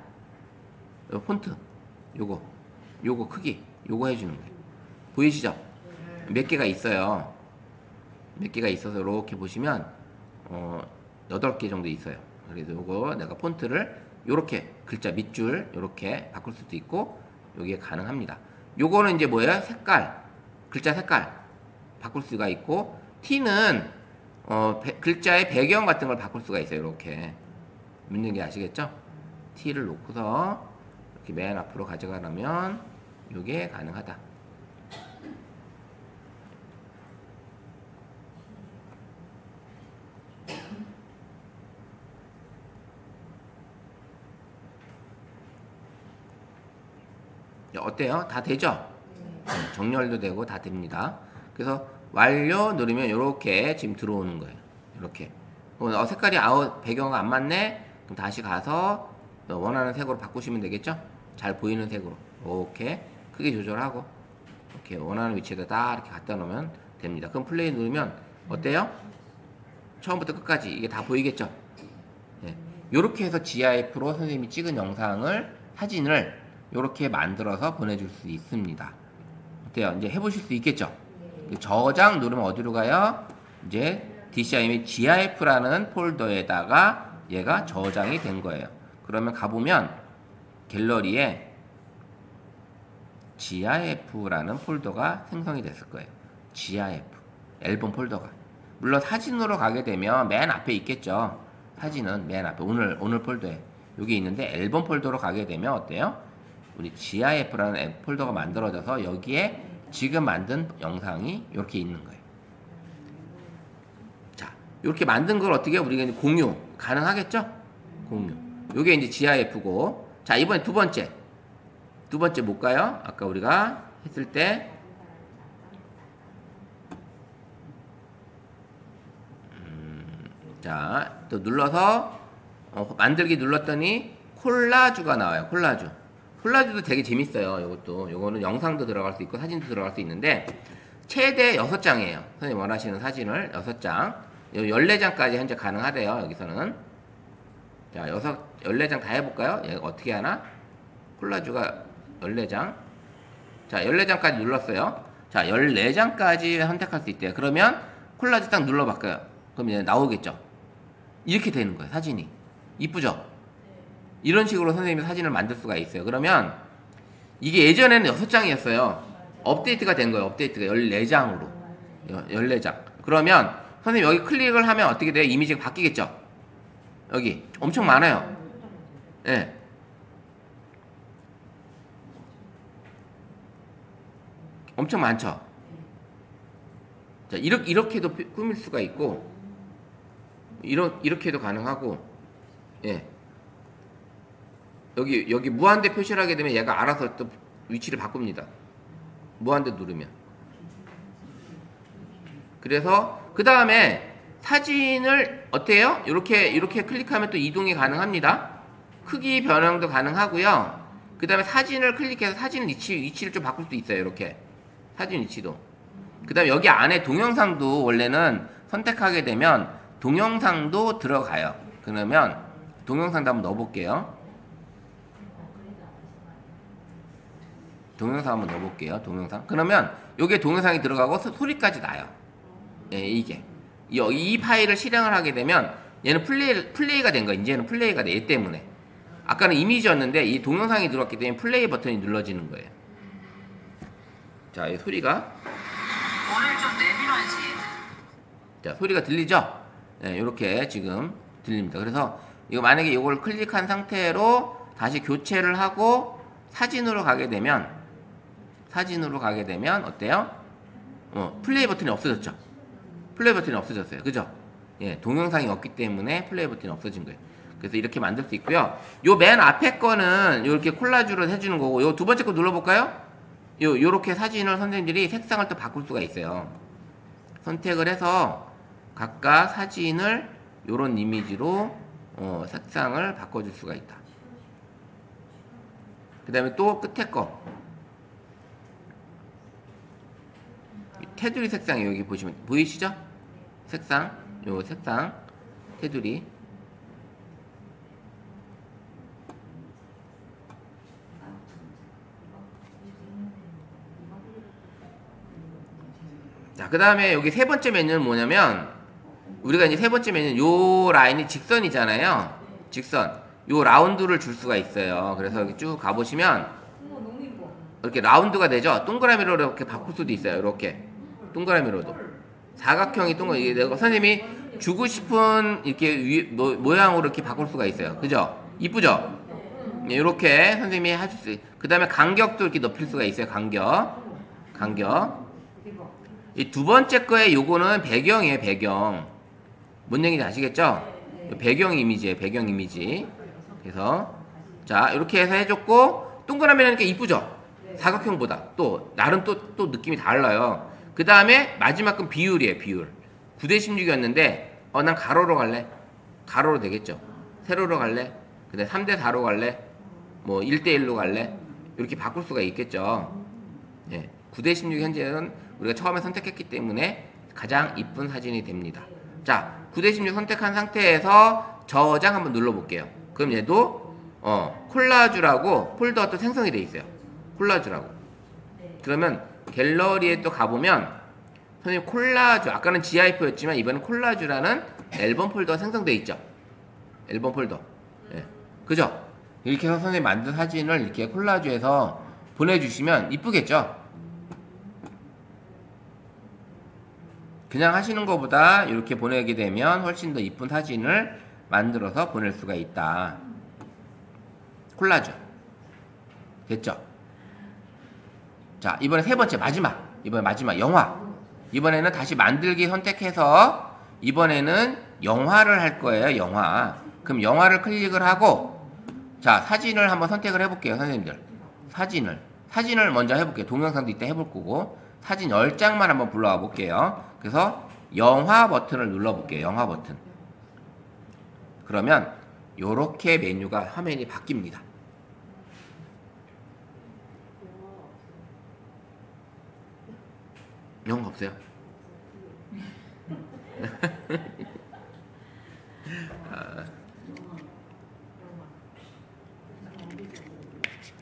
요 폰트, 요거 크기, 요거 해주는 거예요. 보이시죠? 몇 개가 있어요. 몇 개가 있어서 이렇게 보시면 8개 정도 있어요. 그래서 요거 내가 폰트를 요렇게 글자 밑줄 요렇게 바꿀 수도 있고 여기에 가능합니다. 요거는 이제 뭐예요? 색깔, 글자 색깔 바꿀 수가 있고 T는 글자의 배경 같은 걸 바꿀 수가 있어요. 이렇게 묻는 게 아시겠죠? T를 놓고서 이렇게 맨 앞으로 가져가려면 요게 가능하다. 어때요? 다 되죠? 정렬도 되고 다 됩니다. 그래서 완료 누르면 이렇게 지금 들어오는 거예요. 이렇게 색깔이 배경과 안 맞네? 그럼 다시 가서 원하는 색으로 바꾸시면 되겠죠? 잘 보이는 색으로 이렇게 크기 조절하고 이렇게 원하는 위치에다 딱 이렇게 갖다 놓으면 됩니다. 그럼 플레이 누르면 어때요? 처음부터 끝까지 이게 다 보이겠죠? 네. 이렇게 해서 GIF로 선생님이 찍은 영상을 사진을 이렇게 만들어서 보내줄 수 있습니다. 어때요? 이제 해보실 수 있겠죠? 저장 누르면 어디로 가요? 이제 DCI 및 GIF라는 폴더에다가 얘가 저장이 된 거예요. 그러면 가보면 갤러리에 GIF라는 폴더가 생성이 됐을 거예요. GIF 앨범 폴더가. 물론 사진으로 가게 되면 맨 앞에 있겠죠. 사진은 맨 앞에 오늘 폴더에 여기 있는데 앨범 폴더로 가게 되면 어때요? 우리 GIF라는 폴더가 만들어져서 여기에 지금 만든 영상이 이렇게 있는 거예요. 자, 이렇게 만든 걸 어떻게 우리가 공유 가능하겠죠? 공유. 이게 이제 GIF고, 자 이번에 두 번째 뭘까요? 아까 우리가 했을 때 자, 또 눌러서 만들기 눌렀더니 콜라주가 나와요. 콜라주도 되게 재밌어요. 요거는 영상도 들어갈 수 있고 사진도 들어갈 수 있는데 최대 6장이에요. 선생님 원하시는 사진을 6장, 14장까지 현재 가능하대요. 여기서는. 자, 14장 다 해볼까요? 얘가 어떻게 하나? 콜라주가 14장. 자, 14장까지 눌렀어요. 자, 14장까지 선택할 수 있대요. 그러면 콜라주 딱 눌러볼까요? 그럼 이제 나오겠죠? 이렇게 되는 거예요. 사진이. 이쁘죠? 이런 식으로 선생님이 사진을 만들 수가 있어요. 그러면 이게 예전에는 6장이었어요. 업데이트가 된 거예요. 업데이트가 14장으로. 14장. 그러면 선생님 여기 클릭을 하면 어떻게 돼요? 이미지가 바뀌겠죠? 여기 엄청 많아요. 예. 네. 엄청 많죠? 자, 이렇게도 꾸밀 수가 있고, 이렇게도 가능하고, 예. 여기 무한대 표시를 하게 되면 얘가 알아서 또 위치를 바꿉니다. 무한대 누르면. 그래서 그 다음에 사진을 어때요? 이렇게 클릭하면 또 이동이 가능합니다. 크기 변형도 가능하고요. 그 다음에 사진을 클릭해서 사진 위치를 좀 바꿀 수도 있어요. 이렇게 사진 위치도. 그 다음에 여기 안에 동영상도 원래는 선택하게 되면 동영상도 들어가요. 그러면 동영상도 한번 넣어볼게요. 동영상 한번 넣어볼게요. 동영상. 그러면 여기에 동영상이 들어가고 소리까지 나요. 예, 이게 이 파일을 실행을 하게 되면 얘는 플레이가 된 거야. 이제는 플레이가 돼. 얘 때문에. 아까는 이미지였는데 이 동영상이 들어왔기 때문에 플레이 버튼이 눌러지는 거예요. 자, 이 소리가. 오늘 좀 내밀어야지. 자, 소리가 들리죠? 네, 이렇게 지금 들립니다. 그래서 이거 만약에 이걸 클릭한 상태로 다시 교체를 하고 사진으로 가게 되면 어때요? 플레이 버튼이 없어졌죠? 플레이 버튼이 없어졌어요. 그죠? 예, 동영상이 없기 때문에 플레이 버튼이 없어진 거예요. 그래서 이렇게 만들 수 있고요. 요 맨 앞에 거는 이렇게 콜라주로 해주는 거고, 요 두 번째 거 눌러볼까요? 요렇게 사진을 선생님들이 색상을 또 바꿀 수가 있어요. 선택을 해서 각각 사진을 요런 이미지로 색상을 바꿔줄 수가 있다. 그 다음에 또 끝에 거 테두리 색상이 여기 보시면 보이시죠? 색상, 요 색상 테두리. 자, 그 다음에 여기 세 번째 메뉴는 뭐냐면, 우리가 이제 세 번째 메뉴는 요 라인이 직선이잖아요. 직선. 요 라운드를 줄 수가 있어요. 그래서 여기 쭉 가보시면, 이렇게 라운드가 되죠? 동그라미로 이렇게 바꿀 수도 있어요. 이렇게. 동그라미로도. 사각형이 이게 내가 선생님이 주고 싶은 이렇게 모양으로 이렇게 바꿀 수가 있어요. 그죠? 이쁘죠? 네, 이렇게 선생님이 하실 수 있어요. 그 다음에 간격도 이렇게 높일 수가 있어요. 간격. 이 두 번째 거에 요거는 배경이에요. 배경. 뭔 얘기인지 아시겠죠? 배경 이미지예요. 배경 이미지. 그래서 자, 이렇게 해서 해줬고, 동그라미라니까 이쁘죠? 사각형보다 또 나름 또 느낌이 달라요. 그 다음에 마지막 건 비율이에요. 비율 9대16이었는데 난 가로로 갈래. 가로로 되겠죠. 세로로 갈래. 그 다음에 3대4로 갈래. 뭐 1대1로 갈래. 이렇게 바꿀 수가 있겠죠. 예, 9대16 현재는 우리가 처음에 선택했기 때문에 가장 이쁜 사진이 됩니다. 자, 9대16 선택한 상태에서 저장 한번 눌러볼게요. 그럼 얘도 콜라주라고 폴더가 또 생성이 돼 있어요. 콜라주라고. 그러면 갤러리에 또 가보면 선생님 콜라주, 아까는 GIF였지만 이번엔 콜라주라는 앨범 폴더가 생성돼 있죠. 앨범 폴더. 예. 그죠? 이렇게 해서 선생님 만든 사진을 이렇게 콜라주에서 보내주시면 이쁘겠죠? 그냥 하시는 것보다 이렇게 보내게 되면 훨씬 더 이쁜 사진을 만들어서 보낼 수가 있다. 콜라주. 됐죠? 자, 이번에 세 번째 이번에 마지막 영화. 이번에는 다시 만들기 선택해서 이번에는 영화를 할 거예요. 영화. 그럼 영화를 클릭을 하고, 자, 사진을 한번 선택을 해볼게요. 선생님들. 사진을 먼저 해볼게요. 동영상도 이따 해볼 거고, 사진 10장만 한번 불러와 볼게요. 그래서 영화 버튼을 눌러볼게요. 영화 버튼. 그러면 요렇게 메뉴가 화면이 바뀝니다. 영화 없어요?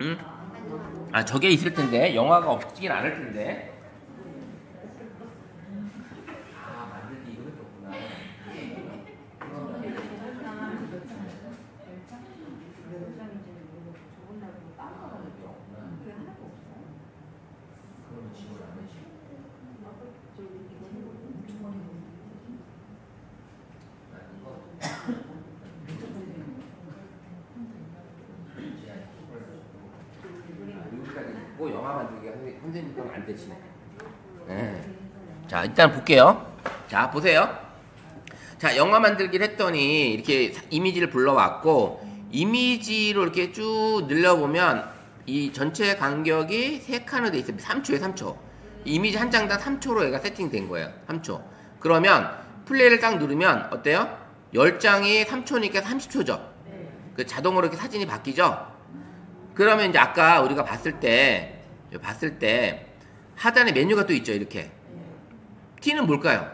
응? 아, 저게 있을 텐데. 영화가 없긴 않을 텐데. 만들기 이거 했었구나. 영화 만들기가 선생님 건 안 되시네. 네. 자, 일단 볼게요. 자, 보세요. 자, 영화 만들기를 했더니 이렇게 이미지를 불러왔고, 이미지로 이렇게 쭉 늘려보면 이 전체 간격이 3칸으로 돼 있어요. 3초에 3초. 이미지 한 장당 3초로 얘가 세팅된 거예요. 3초. 그러면 플레이를 딱 누르면 어때요? 10장이 3초니까 30초죠. 그 자동으로 이렇게 사진이 바뀌죠. 그러면 이제 아까 우리가 봤을 때 하단에 메뉴가 또 있죠. 이렇게. T는 뭘까요?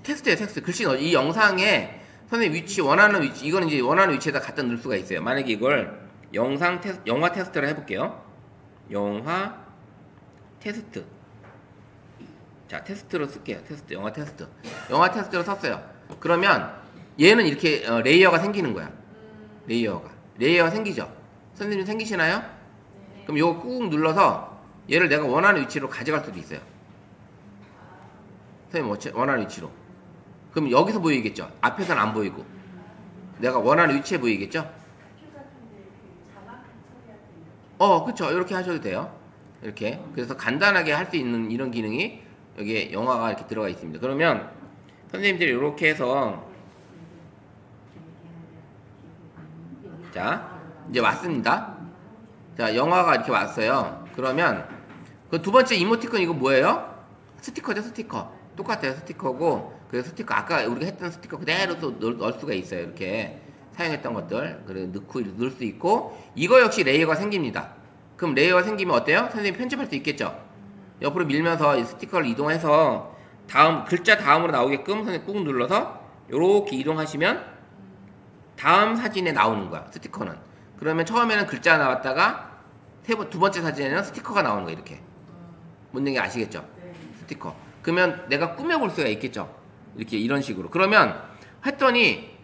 텍스트예요. 텍스트. 글씨 넣어. 이 영상에 선생님 위치, 원하는 위치, 이거는 이제 원하는 위치에다 갖다 넣을 수가 있어요. 만약에 이걸 영화 테스트를 해볼게요. 영화 테스트. 자, 테스트로 쓸게요. 테스트, 영화 테스트. 영화 테스트로 썼어요. 그러면 얘는 이렇게 레이어가 생기는 거야. 레이어가 생기죠. 선생님 생기시나요? 그럼 이거 꾹 눌러서 얘를 내가 원하는 위치로 가져갈 수도 있어요. 선생님 원하는 위치로. 그럼 여기서 보이겠죠. 앞에서는 안 보이고. 내가 원하는 위치에 보이겠죠. 그쵸. 이렇게 하셔도 돼요. 이렇게. 그래서 간단하게 할 수 있는 이런 기능이 여기에 영화가 이렇게 들어가 있습니다. 그러면 선생님들이 이렇게 해서 자, 이제 왔습니다. 자, 영화가 이렇게 왔어요. 그러면 그 두 번째 이모티콘 이거 뭐예요? 스티커죠, 스티커. 똑같아요, 스티커고. 그래서 스티커 아까 우리가 했던 스티커 그대로 또 넣을 수가 있어요. 이렇게 사용했던 것들 그래 넣고 넣을 수 있고. 이거 역시 레이어가 생깁니다. 그럼 레이어가 생기면 어때요? 선생님 편집할 수 있겠죠. 옆으로 밀면서 이 스티커를 이동해서 다음 글자 다음으로 나오게끔 선생님 꾹 눌러서 이렇게 이동하시면 다음 사진에 나오는 거야. 스티커는. 그러면 처음에는 글자 나왔다가 두 번째 사진에는 스티커가 나오는 거야. 이렇게. 뭔 얘기 아시겠죠? 스티커. 그러면 내가 꾸며볼 수가 있겠죠. 이렇게 이런 식으로. 그러면 했더니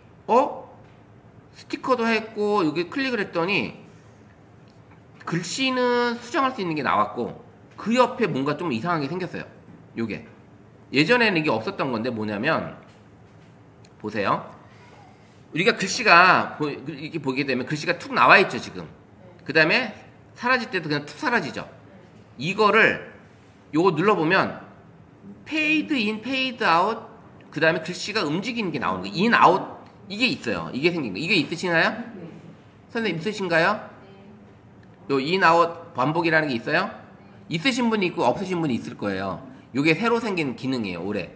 스티커도 했고 여기 클릭을 했더니 글씨는 수정할 수 있는 게 나왔고 그 옆에 뭔가 좀 이상하게 생겼어요. 요게. 예전에는 이게 없었던 건데 뭐냐면 보세요. 우리가 글씨가 이렇게 보게 되면 글씨가 툭 나와 있죠, 지금. 그 다음에 사라질 때도 그냥 툭 사라지죠. 이거를 요거 눌러보면 페이드 인, 페이드 아웃, 그 다음에 글씨가 움직이는 게 나오는 거예요. 인, 아웃, 이게 있어요. 이게 생긴 거. 이게 있으시나요? 선생님 있으신가요? 요 인, 아웃 반복이라는 게 있어요? 있으신 분이 있고 없으신 분이 있을 거예요. 요게 새로 생긴 기능이에요, 올해.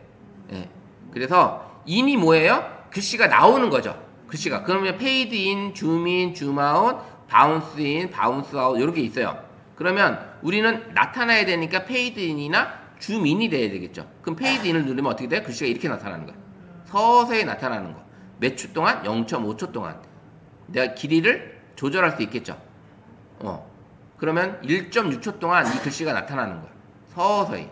예. 그래서 인이 뭐예요? 글씨가 나오는 거죠. 글씨가. 그러면 페이드 인, 줌 인, 줌 아웃, 바운스 인, 바운스 아웃 이렇게 있어요. 그러면 우리는 나타나야 되니까 페이드 인이나 줌 인이 돼야 되겠죠. 그럼 페이드 인을 누르면 어떻게 돼요? 글씨가 이렇게 나타나는 거야. 서서히 나타나는 거. 몇 초 동안? 0.5초 동안. 내가 길이를 조절할 수 있겠죠. 그러면 1.6초 동안 이 글씨가 나타나는 거야. 서서히.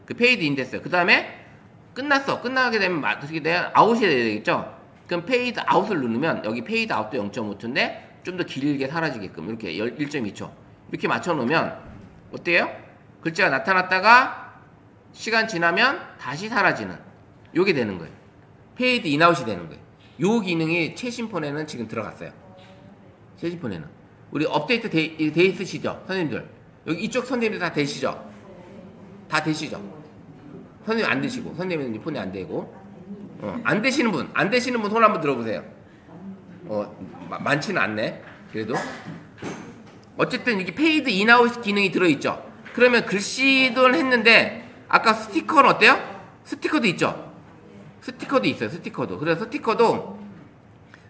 그 페이드 인 됐어요. 그 다음에 끝났어. 끝나게 되면 어떻게 돼요? 아웃이 돼야 되겠죠. 그럼 페이드 아웃을 누르면 여기 페이드 아웃도 0.5초인데 좀 더 길게 사라지게끔 이렇게 1.2초 이렇게 맞춰 놓으면 어때요? 글자가 나타났다가 시간 지나면 다시 사라지는 요게 되는 거예요. 페이드 인아웃이 되는 거예요. 요 기능이 최신 폰에는 지금 들어갔어요. 최신 폰에는. 우리 업데이트 돼 있으시죠? 선생님들. 여기 이쪽 선생님들 다 되시죠? 다 되시죠? 선생님 안 되시고, 선생님은 폰이 안 되고, 안 되시는 분 손 한번 들어보세요. 많지는 않네. 그래도. 어쨌든 이게 페이드 인아웃 기능이 들어있죠. 그러면 글씨도 했는데, 아까 스티커는 어때요? 스티커도 있죠? 스티커도 있어요, 스티커도. 그래서 스티커도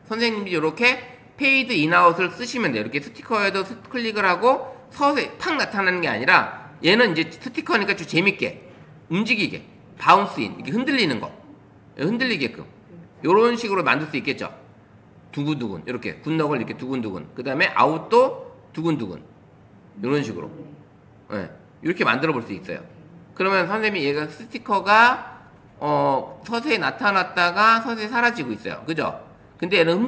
선생님이 이렇게 페이드 인아웃을 쓰시면 돼요. 이렇게 스티커에도 클릭을 하고 서서히 팍 나타나는 게 아니라 얘는 이제 스티커니까 좀 재밌게 움직이게 바운스 인 이렇게 흔들리는 거 흔들리게끔 요런 식으로 만들 수 있겠죠. 두근두근 이렇게 굿너글 이렇게 두근두근 그 다음에 아웃도 두근두근 요런 식으로 이렇게 만들어 볼 수 있어요. 그러면 선생님이 얘가 스티커가 서서히 나타났다가 서서히 사라지고 있어요. 그죠? 근데 얘는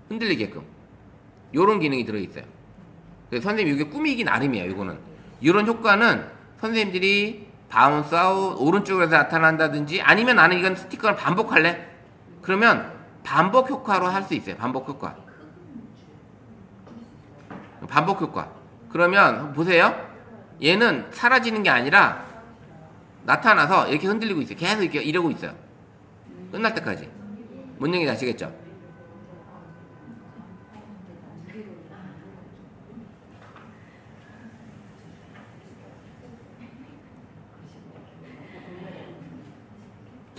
흔들리게끔 요런 기능이 들어있어요. 그래서 선생님 이게 꾸미기 나름이에요. 이거는 이런 효과는 선생님들이 바운스 아웃 오른쪽에서 나타난다든지 아니면 나는 이건 스티커를 반복할래? 그러면 반복 효과로 할 수 있어요. 반복 효과. 그러면 보세요. 얘는 사라지는 게 아니라 나타나서 이렇게 흔들리고 있어요. 계속 이렇게 이러고 있어요. 끝날 때까지. 뭔 얘기인지 아시겠죠?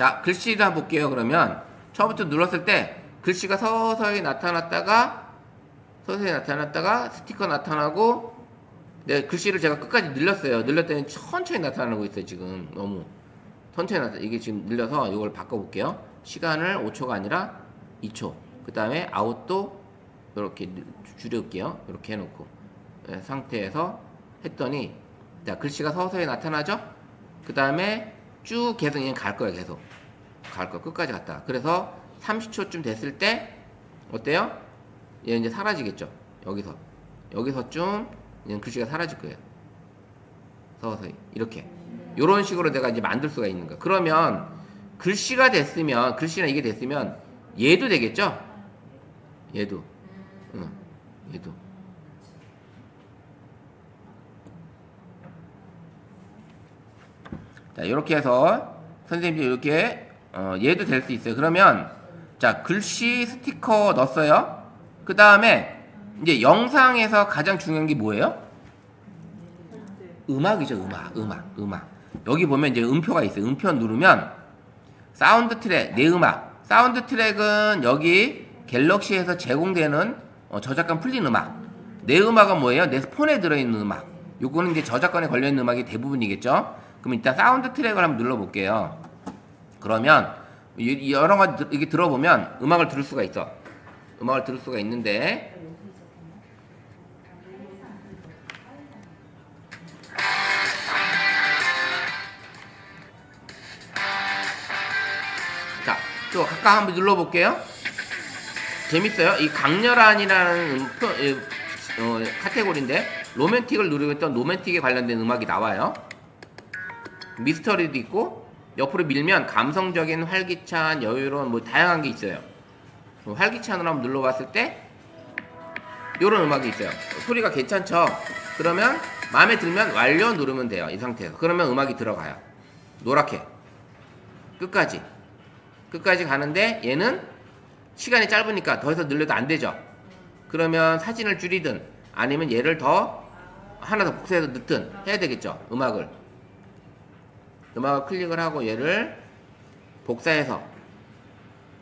자, 글씨도 한번 볼게요. 그러면 처음부터 눌렀을 때 글씨가 서서히 나타났다가 스티커 나타나고, 네, 글씨를 제가 끝까지 늘렸어요. 늘렸더니 천천히 나타나고 있어요. 지금 너무 천천히 이게 지금 늘려서 이걸 바꿔볼게요. 시간을 5초가 아니라 2초. 그 다음에 아웃도 이렇게 줄여볼게요. 이렇게 해놓고, 네, 상태에서 했더니, 자, 글씨가 서서히 나타나죠? 그 다음에 쭉 계속 얘는 갈 거예요. 계속 갈 거예요. 끝까지 갔다. 그래서 30초쯤 됐을 때 어때요? 얘 이제 사라지겠죠? 여기서쯤 얘는 글씨가 사라질 거예요. 서서히 이렇게 요런 식으로 내가 이제 만들 수가 있는 거야. 그러면 글씨가 됐으면, 글씨나 이게 됐으면 얘도 되겠죠? 얘도 얘도. 자, 이렇게 해서 선생님이 이렇게 얘도 될 수 있어요. 그러면 자, 글씨 스티커 넣었어요. 그 다음에 이제 영상에서 가장 중요한 게 뭐예요? 음악이죠. 음악. 여기 보면 이제 음표가 있어요. 음표 누르면 사운드 트랙, 내 음악. 사운드 트랙은 여기 갤럭시에서 제공되는 저작권 풀린 음악. 내 음악은 뭐예요? 내 폰에 들어있는 음악. 요거는 이제 저작권에 걸려있는 음악이 대부분이겠죠. 그럼 일단 사운드 트랙을 한번 눌러볼게요. 그러면 여러 가지 이렇게 들어보면 음악을 들을 수가 있어. 음악을 들을 수가 있는데, 자, 또 각각 한번 눌러볼게요. 재밌어요. 이 강렬한이라는 카테고리인데, 로맨틱을 누르고 있던 로맨틱에 관련된 음악이 나와요. 미스터리도 있고, 옆으로 밀면 감성적인, 활기찬, 여유로운 뭐 다양한 게 있어요. 활기찬으로 한번 눌러봤을 때 요런 음악이 있어요. 소리가 괜찮죠? 그러면 마음에 들면 완료 누르면 돼요. 이 상태에서. 그러면 음악이 들어가요. 노랗게 끝까지 가는데, 얘는 시간이 짧으니까 더 이상 늘려도 안 되죠. 그러면 사진을 줄이든 아니면 얘를 더 하나 더 복사해서 넣든 해야 되겠죠. 음악을 클릭을 하고 얘를 복사해서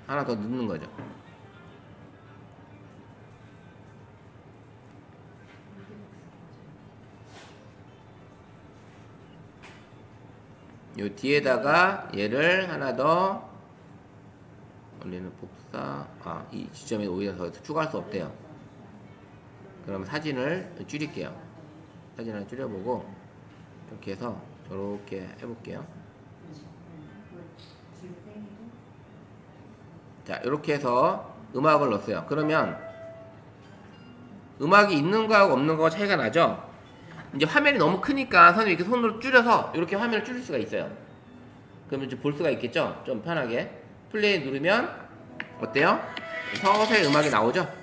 하나 더 넣는 거죠. 요 뒤에다가 얘를 하나 더 원래는 복사, 이 지점에 오히려 더 추가할 수 없대요. 그럼 사진을 줄일게요. 사진을 줄여보고 이렇게 해서 이렇게 해볼게요. 자, 이렇게 해서 음악을 넣었어요. 그러면 음악이 있는 거하고 없는 거가 차이가 나죠? 이제 화면이 너무 크니까 선생님이 이렇게 손으로 줄여서 이렇게 화면을 줄일 수가 있어요. 그러면 이제 볼 수가 있겠죠? 좀 편하게. 플레이 누르면 어때요? 서서히 음악이 나오죠?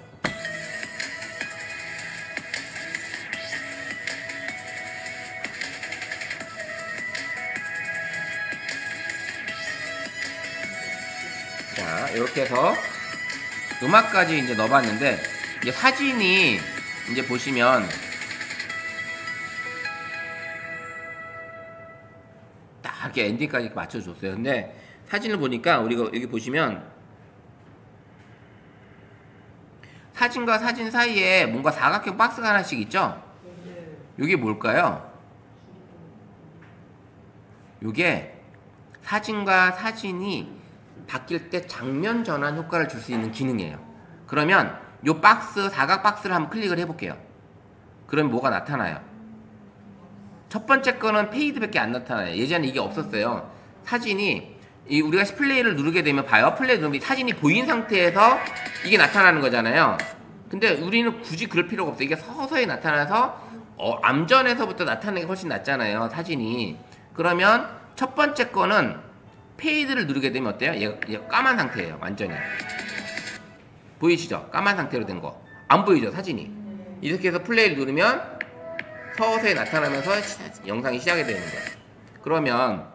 자, 이렇게 해서 음악까지 이제 넣어봤는데, 이제 사진이 이제 보시면 딱 이렇게 엔딩까지 맞춰줬어요. 근데 사진을 보니까 우리가 여기 보시면 사진과 사진 사이에 뭔가 사각형 박스가 하나씩 있죠? 이게 뭘까요? 이게 사진과 사진이 바뀔 때 장면 전환 효과를 줄 수 있는 기능이에요. 그러면 이 박스, 사각 박스를 한번 클릭을 해볼게요. 그럼 뭐가 나타나요? 첫 번째 거는 페이드밖에 안 나타나요. 예전에 이게 없었어요. 사진이 우리가 플레이를 누르게 되면 봐요. 플레이 누르면 사진이 보인 상태에서 이게 나타나는 거잖아요. 근데 우리는 굳이 그럴 필요가 없어요. 이게 서서히 나타나서 암전에서부터 나타나는 게 훨씬 낫잖아요. 사진이. 그러면 첫 번째 거는 페이드를 누르게 되면 어때요? 얘가 까만 상태예요. 완전히. 보이시죠? 까만 상태로 된 거. 안 보이죠? 사진이. 이렇게 해서 플레이를 누르면 서서히 나타나면서 영상이 시작이 되는 거예요. 그러면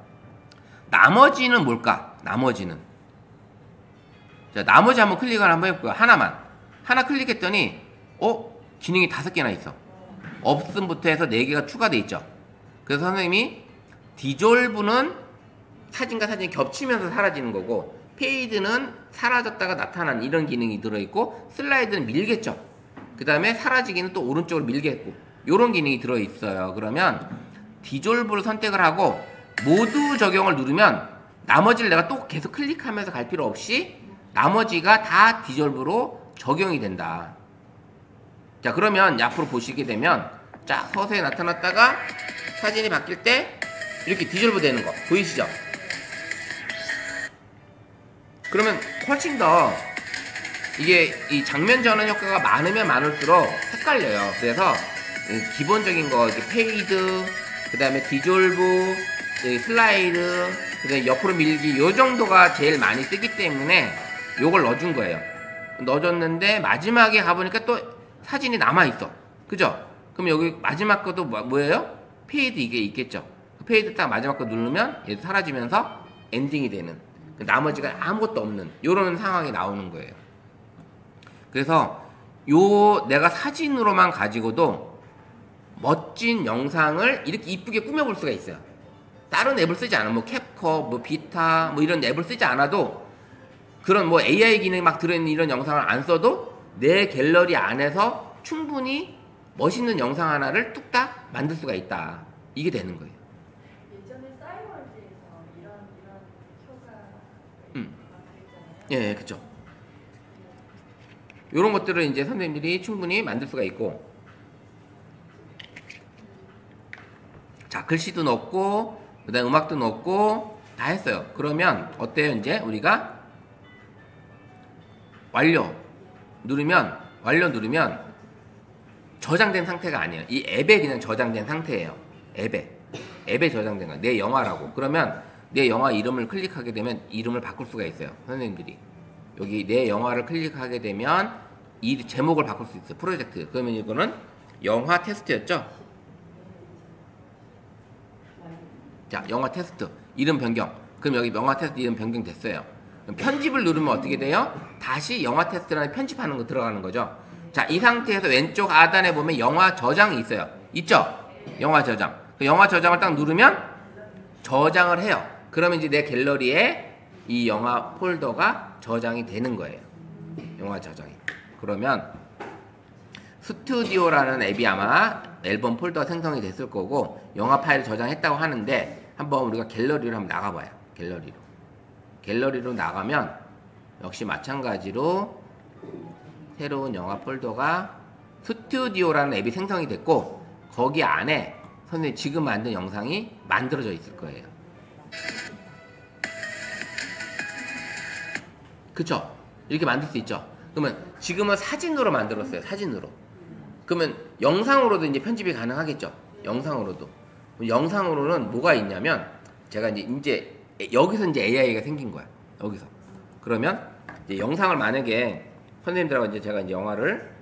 나머지는 뭘까? 나머지는. 자, 나머지 한번 클릭을 한번 해볼게요. 하나 클릭했더니 기능이 5개나 있어. 없음부터 해서 4개가 추가돼 있죠. 그래서 선생님이 디졸브는 사진과 사진이 겹치면서 사라지는 거고, 페이드는 사라졌다가 나타난 이런 기능이 들어있고, 슬라이드는 밀겠죠. 그 다음에 사라지기는 또 오른쪽으로 밀겠고, 이런 기능이 들어있어요. 그러면 디졸브를 선택을 하고 모두 적용을 누르면 나머지를 내가 또 계속 클릭하면서 갈 필요 없이 나머지가 다 디졸브로 적용이 된다. 자, 그러면 앞으로 보시게 되면 자, 서서히 나타났다가 사진이 바뀔 때 이렇게 디졸브 되는 거 보이시죠? 그러면 훨씬 더 이게 이 장면 전환 효과가 많으면 많을수록 헷갈려요. 그래서 기본적인 거 이렇게 페이드, 그 다음에 디졸브, 슬라이드, 그 다음에 옆으로 밀기 요 정도가 제일 많이 쓰기 때문에 요걸 넣어준 거예요. 넣어줬는데 마지막에 가보니까 또 사진이 남아있어. 그죠? 그럼 여기 마지막 것도 뭐예요? 페이드 이게 있겠죠. 페이드 딱 마지막 거 누르면 얘도 사라지면서 엔딩이 되는, 나머지가 아무것도 없는 요런 상황이 나오는 거예요. 그래서 요 내가 사진으로만 가지고도 멋진 영상을 이렇게 이쁘게 꾸며볼 수가 있어요. 다른 앱을 쓰지 않아. 뭐 캡컷, 뭐 비타, 뭐 이런 앱을 쓰지 않아도, 그런 뭐 AI 기능이 막 들어있는 이런 영상을 안 써도 내 갤러리 안에서 충분히 멋있는 영상 하나를 뚝딱 만들 수가 있다. 이게 되는 거예요. 예전에 싸이월드에서 이런 효과가 있잖아요. 예, 그쵸. 요런 것들을 이제 선생님들이 충분히 만들 수가 있고, 자, 글씨도 넣고, 그 다음에 음악도 넣고, 다 했어요. 그러면 어때요? 이제 우리가 완료 누르면 저장된 상태가 아니에요. 이 앱에 그냥 저장된 상태예요. 앱에 저장된 거야. 내 영화라고. 그러면 내 영화 이름을 클릭하게 되면 이름을 바꿀 수가 있어요. 선생님들이 여기 내 영화를 클릭하게 되면 이 제목을 바꿀 수 있어요. 프로젝트. 그러면 이거는 영화 테스트였죠. 자, 영화 테스트 이름 변경. 그럼 여기 영화 테스트 이름 변경 됐어요. 그럼 편집을 누르면 어떻게 돼요? 다시 영화 테스트라는 편집하는 거 들어가는 거죠. 자, 이 상태에서 왼쪽 하단에 보면 영화 저장이 있어요. 있죠? 영화 저장. 그 영화 저장을 딱 누르면 저장을 해요. 그러면 이제 내 갤러리에 이 영화 폴더가 저장이 되는 거예요. 영화 저장이. 그러면 스튜디오라는 앱이 아마 앨범 폴더가 생성이 됐을 거고, 영화 파일을 저장했다고 하는데, 한번 우리가 갤러리로 한번 나가봐요. 갤러리로 나가면 역시 마찬가지로 새로운 영화 폴더가 스튜디오라는 앱이 생성이 됐고, 거기 안에 선생님 지금 만든 영상이 만들어져 있을 거예요. 그쵸? 이렇게 만들 수 있죠? 그러면 지금은 사진으로 만들었어요. 사진으로. 그러면 영상으로도 이제 편집이 가능하겠죠? 영상으로도. 영상으로는 뭐가 있냐면, 제가 이제 여기서 이제 AI가 생긴 거야. 여기서. 그러면 이제 영상을 만약에 선생님들하고 이제 제가 이제 영화를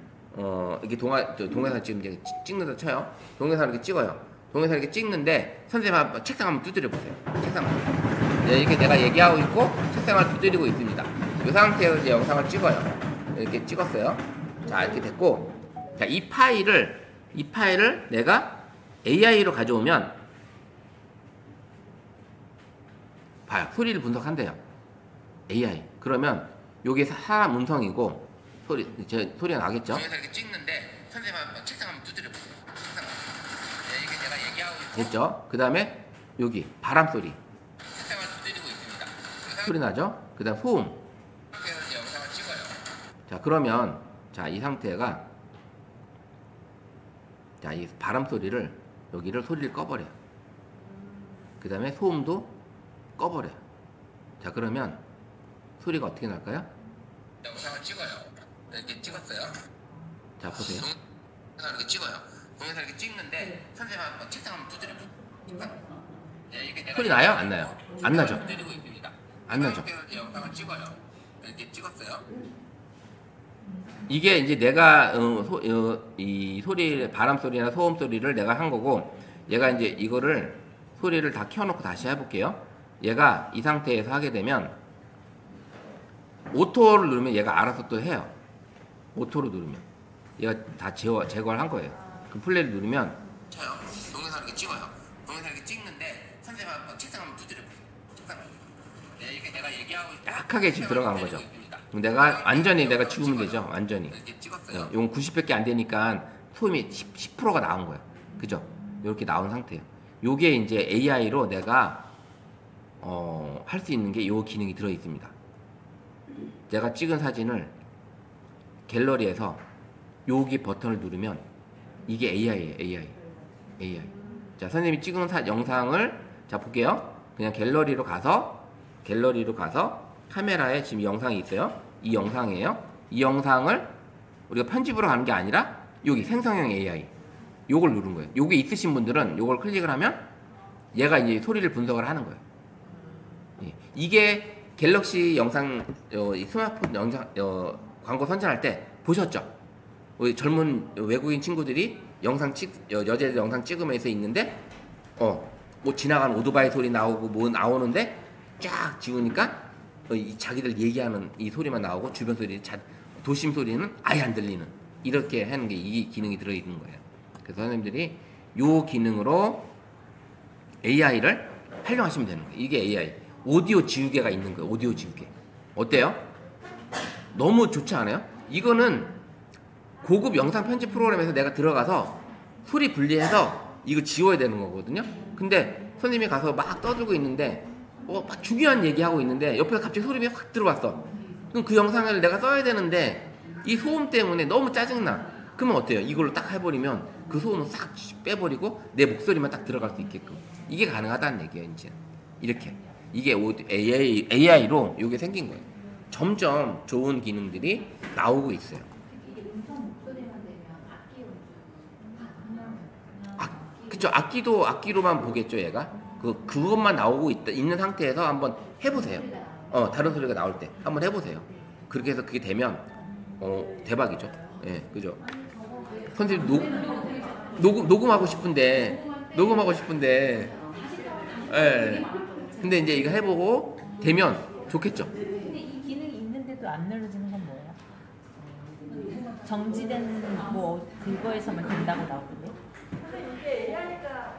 이렇게 동영상 지금 이제 찍는다 쳐요. 동영상 이렇게 찍어요. 동영상 이렇게 찍는데 선생님 한번 책상 한번 두드려 보세요. 책상 한번. 네, 이렇게 내가 얘기하고 있고 책상을 두드리고 있습니다. 이 상태에서 이제 영상을 찍어요. 이렇게 찍었어요. 자, 이렇게 됐고, 자, 이 파일을 내가 AI로 가져오면 봐요. 소리를 분석한대요. AI. 그러면 요게 사람 음성이고 소리가 나겠죠? 동영상 이렇게 찍는데 선생님 한번 책상 한번 두드려 보세요. 책상. 네, 이게 내가 얘기하고 있고. 됐죠? 그 다음에 여기 바람 소리. 책상을 두드리고 있습니다. 소리 나죠? 그 다음 소음. 이렇게 영상을 찍어요. 자, 그러면 자, 이 상태가, 자, 이 바람 소리를 여기를 소리를 꺼버려. 그 다음에 소음도 꺼버려. 자, 그러면 소리가 어떻게 날까요? 영상을 찍어요. 이렇게 찍었어요. 자, 보세요. 동영상 이렇게 찍어요. 동영상 이렇게 찍는데 선생님 한번 책상 한번 두드려 보세요. 소리 나요? 안 나요? 안 나죠? 안 나죠? 영상을 찍어요. 이렇게 찍었어요. 이게 이제 내가 이 소리, 바람 소리나 소음 소리를 내가 한 거고, 얘가 이제 이거를 소리를 다 켜놓고 다시 해볼게요. 얘가 이 상태에서 하게 되면 오토를 누르면 얘가 알아서 또 해요. 오토로 누르면 얘가 다 제거를 한 거예요. 그럼 플레이를 누르면 쳐요. 동영상 이렇게 찍어요. 동영상 이렇게 찍는데 선생님 한번 책상 한번 두드려 보세요. 책상. 약하게 지금 들어간 거죠. 내가 완전히 내가 지우면 되죠. 완전히. 네, 이건 90밖에 안 되니까 소음이 10%가 나온 거예요. 그죠? 이렇게 나온 상태예요. 요게 이제 AI로 내가 할 수 있는 게 요 기능이 들어 있습니다. 내가 찍은 사진을 갤러리에서 여기 버튼을 누르면 이게 AI예요. AI. 자, 선생님이 찍은 영상을 자 볼게요. 그냥 갤러리로 가서 카메라에 지금 영상이 있어요. 이 영상이에요. 이 영상을 우리가 편집으로 가는 게 아니라 여기 생성형 AI 요걸 누른 거예요. 요게 있으신 분들은 요걸 클릭을 하면 얘가 이제 소리를 분석을 하는 거예요. 예. 이게 갤럭시 영상 이 스마트폰 영상 광고 선전할 때 보셨죠? 우리 젊은 외국인 친구들이 여자들 영상 찍으면서 있는데 뭐 지나가는 오토바이 소리 나오고 뭐 나오는데 쫙 지우니까 자기들 얘기하는 이 소리만 나오고 주변 소리 도심 소리는 아예 안 들리는 이렇게 하는 게 이 기능이 들어있는 거예요. 그래서 선생님들이 이 기능으로 AI를 활용하시면 되는 거예요. 이게 AI 오디오 지우개가 있는 거예요. 오디오 지우개 어때요? 너무 좋지 않아요? 이거는 고급 영상 편집 프로그램에서 내가 들어가서 소리 분리해서 이거 지워야 되는 거거든요. 근데 손님이 가서 막 떠들고 있는데 막 중요한 얘기하고 있는데 옆에서 갑자기 소리가 확 들어왔어. 그럼 그 영상을 내가 써야 되는데 이 소음 때문에 너무 짜증나. 그러면 어때요? 이걸로 딱 해버리면 그 소음을 싹 빼버리고 내 목소리만 딱 들어갈 수 있게끔 이게 가능하다는 얘기예요. 이제 이렇게 이게 AI로 이게 생긴 거예요. 점점 좋은 기능들이 나오고 있어요. 이게 음성 목소리만 되면 악기 연주 그쵸. 악기로만 보겠죠. 얘가 그것만 나오고 있는 상태에서 한번 해보세요. 다른 소리가 나올 때 한번 해보세요. 그렇게 해서 그게 되면 대박이죠. 예, 그죠. 선생님 녹음하고 싶은데 예. 근데 이제 이거 해보고 되면 좋겠죠. 근데 이 기능이 있는데도 안 눌러지는 건 뭐예요? 정지된 뭐 그거에서만 된다고 나오던데? 이게 AI가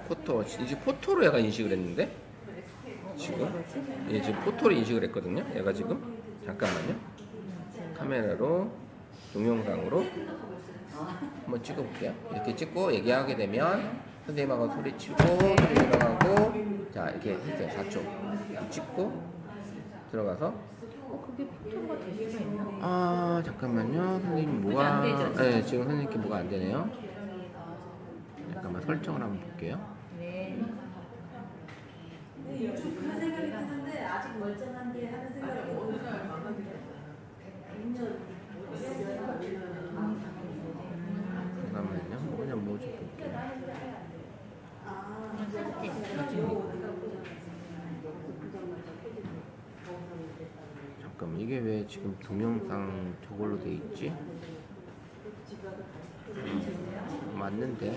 포토 이제 포토로 얘가 인식을 했는데 지금 지금 포토로 인식을 했거든요. 얘가 지금 잠깐만요. 카메라로 동영상으로 한번 찍어볼게요. 이렇게 찍고 얘기하게 되면 선생님하고 소리 치고 소리 들어가고 자 이렇게 했어요. 4초 이렇게 찍고 들어가서 그게 포토가 될 수가 있나? 잠깐만요. 선생님 뭐가 안 되죠, 지금? 네, 지금 선생님께 뭐가 안 되네요. 잠깐만 설정을 한번 볼게요. 네. 요즘 그런 생각이 드는데 아직 멀쩡한데 하는 생각이 잠깐만요. 그냥 뭐 좀 볼게요. 잠깐만 이게 왜 지금 동영상 저걸로 돼 있지? 맞는데?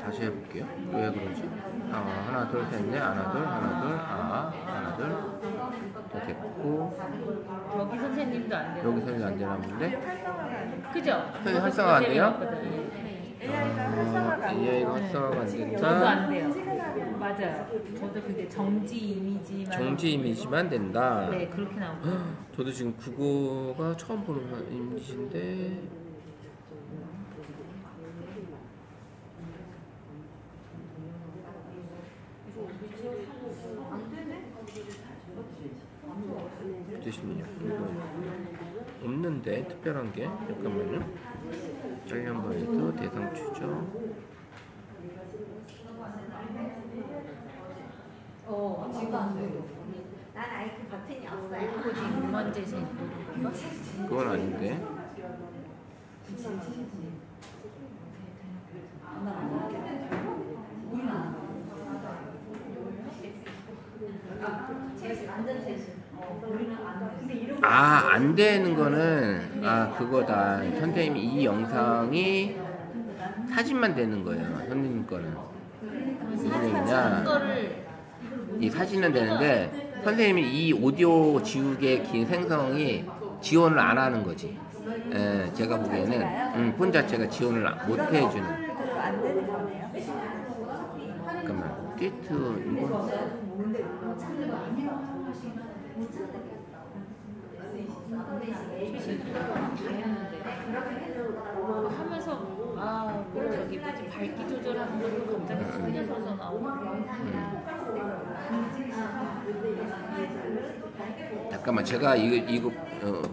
다시 해볼게요. 왜 그러지? 하나 둘 셋 넷 하나 둘 하나 둘 자, 됐고 여기 선생님도 안 돼요. 여기 선생님 안 되나 본데? 그죠? 선생님 활성화 안 돼요? AI가 AI가 활성화가 안 저도 된다. 안 돼요. 맞아요. 저도 그게 정지 이미지만 된다. 네, 그렇게 나오고. 저도 지금 그거가 처음 보는 이미지인데 되시군요. 이거 없는데 특별한 게 잠깐만요. 잘량 바이트 대상 추적 난 아예 그 버튼이 없어요. 코디 음원 재생 그건 아닌데 안 되는 거는 그거다. 선생님이 이 영상이 사진만 되는 거예요. 선생님 거는. 선생님이냐? 이 사진은 되는데 선생님이 이 오디오 지우개 긴 생성이 지원을 안 하는 거지. 예, 제가 보기에는 폰 자체가 지원을 못 해주는. 안 되는 거네요. 잠깐만, 듀트 이거 하면서 뭐 저기 뭐지 밝기 조절하는 것도 갑자기 숨겨져서 나오고. 잠깐만, 제가 이거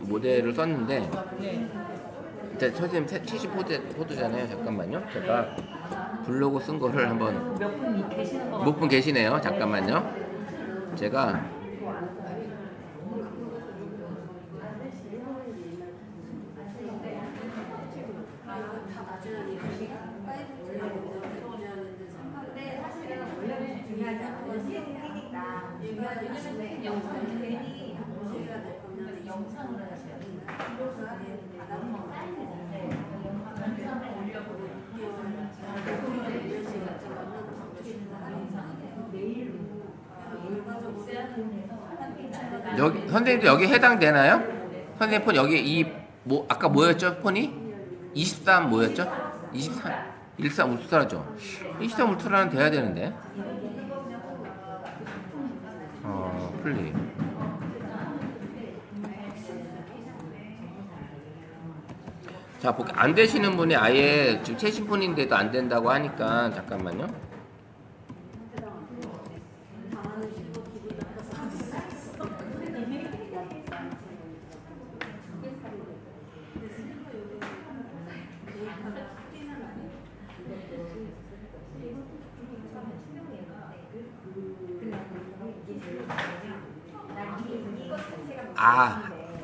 모델을 썼는데 네. 일단 선생님 최신 포드잖아요. 잠깐만요. 제가 블로그 쓴 거를 한번 몇 분 계시는 것 몇 분 계시네요. 잠깐만요. 제가 여기 선생님도 여기 해당되나요? 선생님 폰 여기 아까 뭐였죠? 폰이 23 뭐였죠? 23 13 울트라죠. 23 울트라는 돼야 되는데. 플리. 자, 안 되시는 분이 아예 지금 최신 폰인데도 안 된다고 하니까 잠깐만요.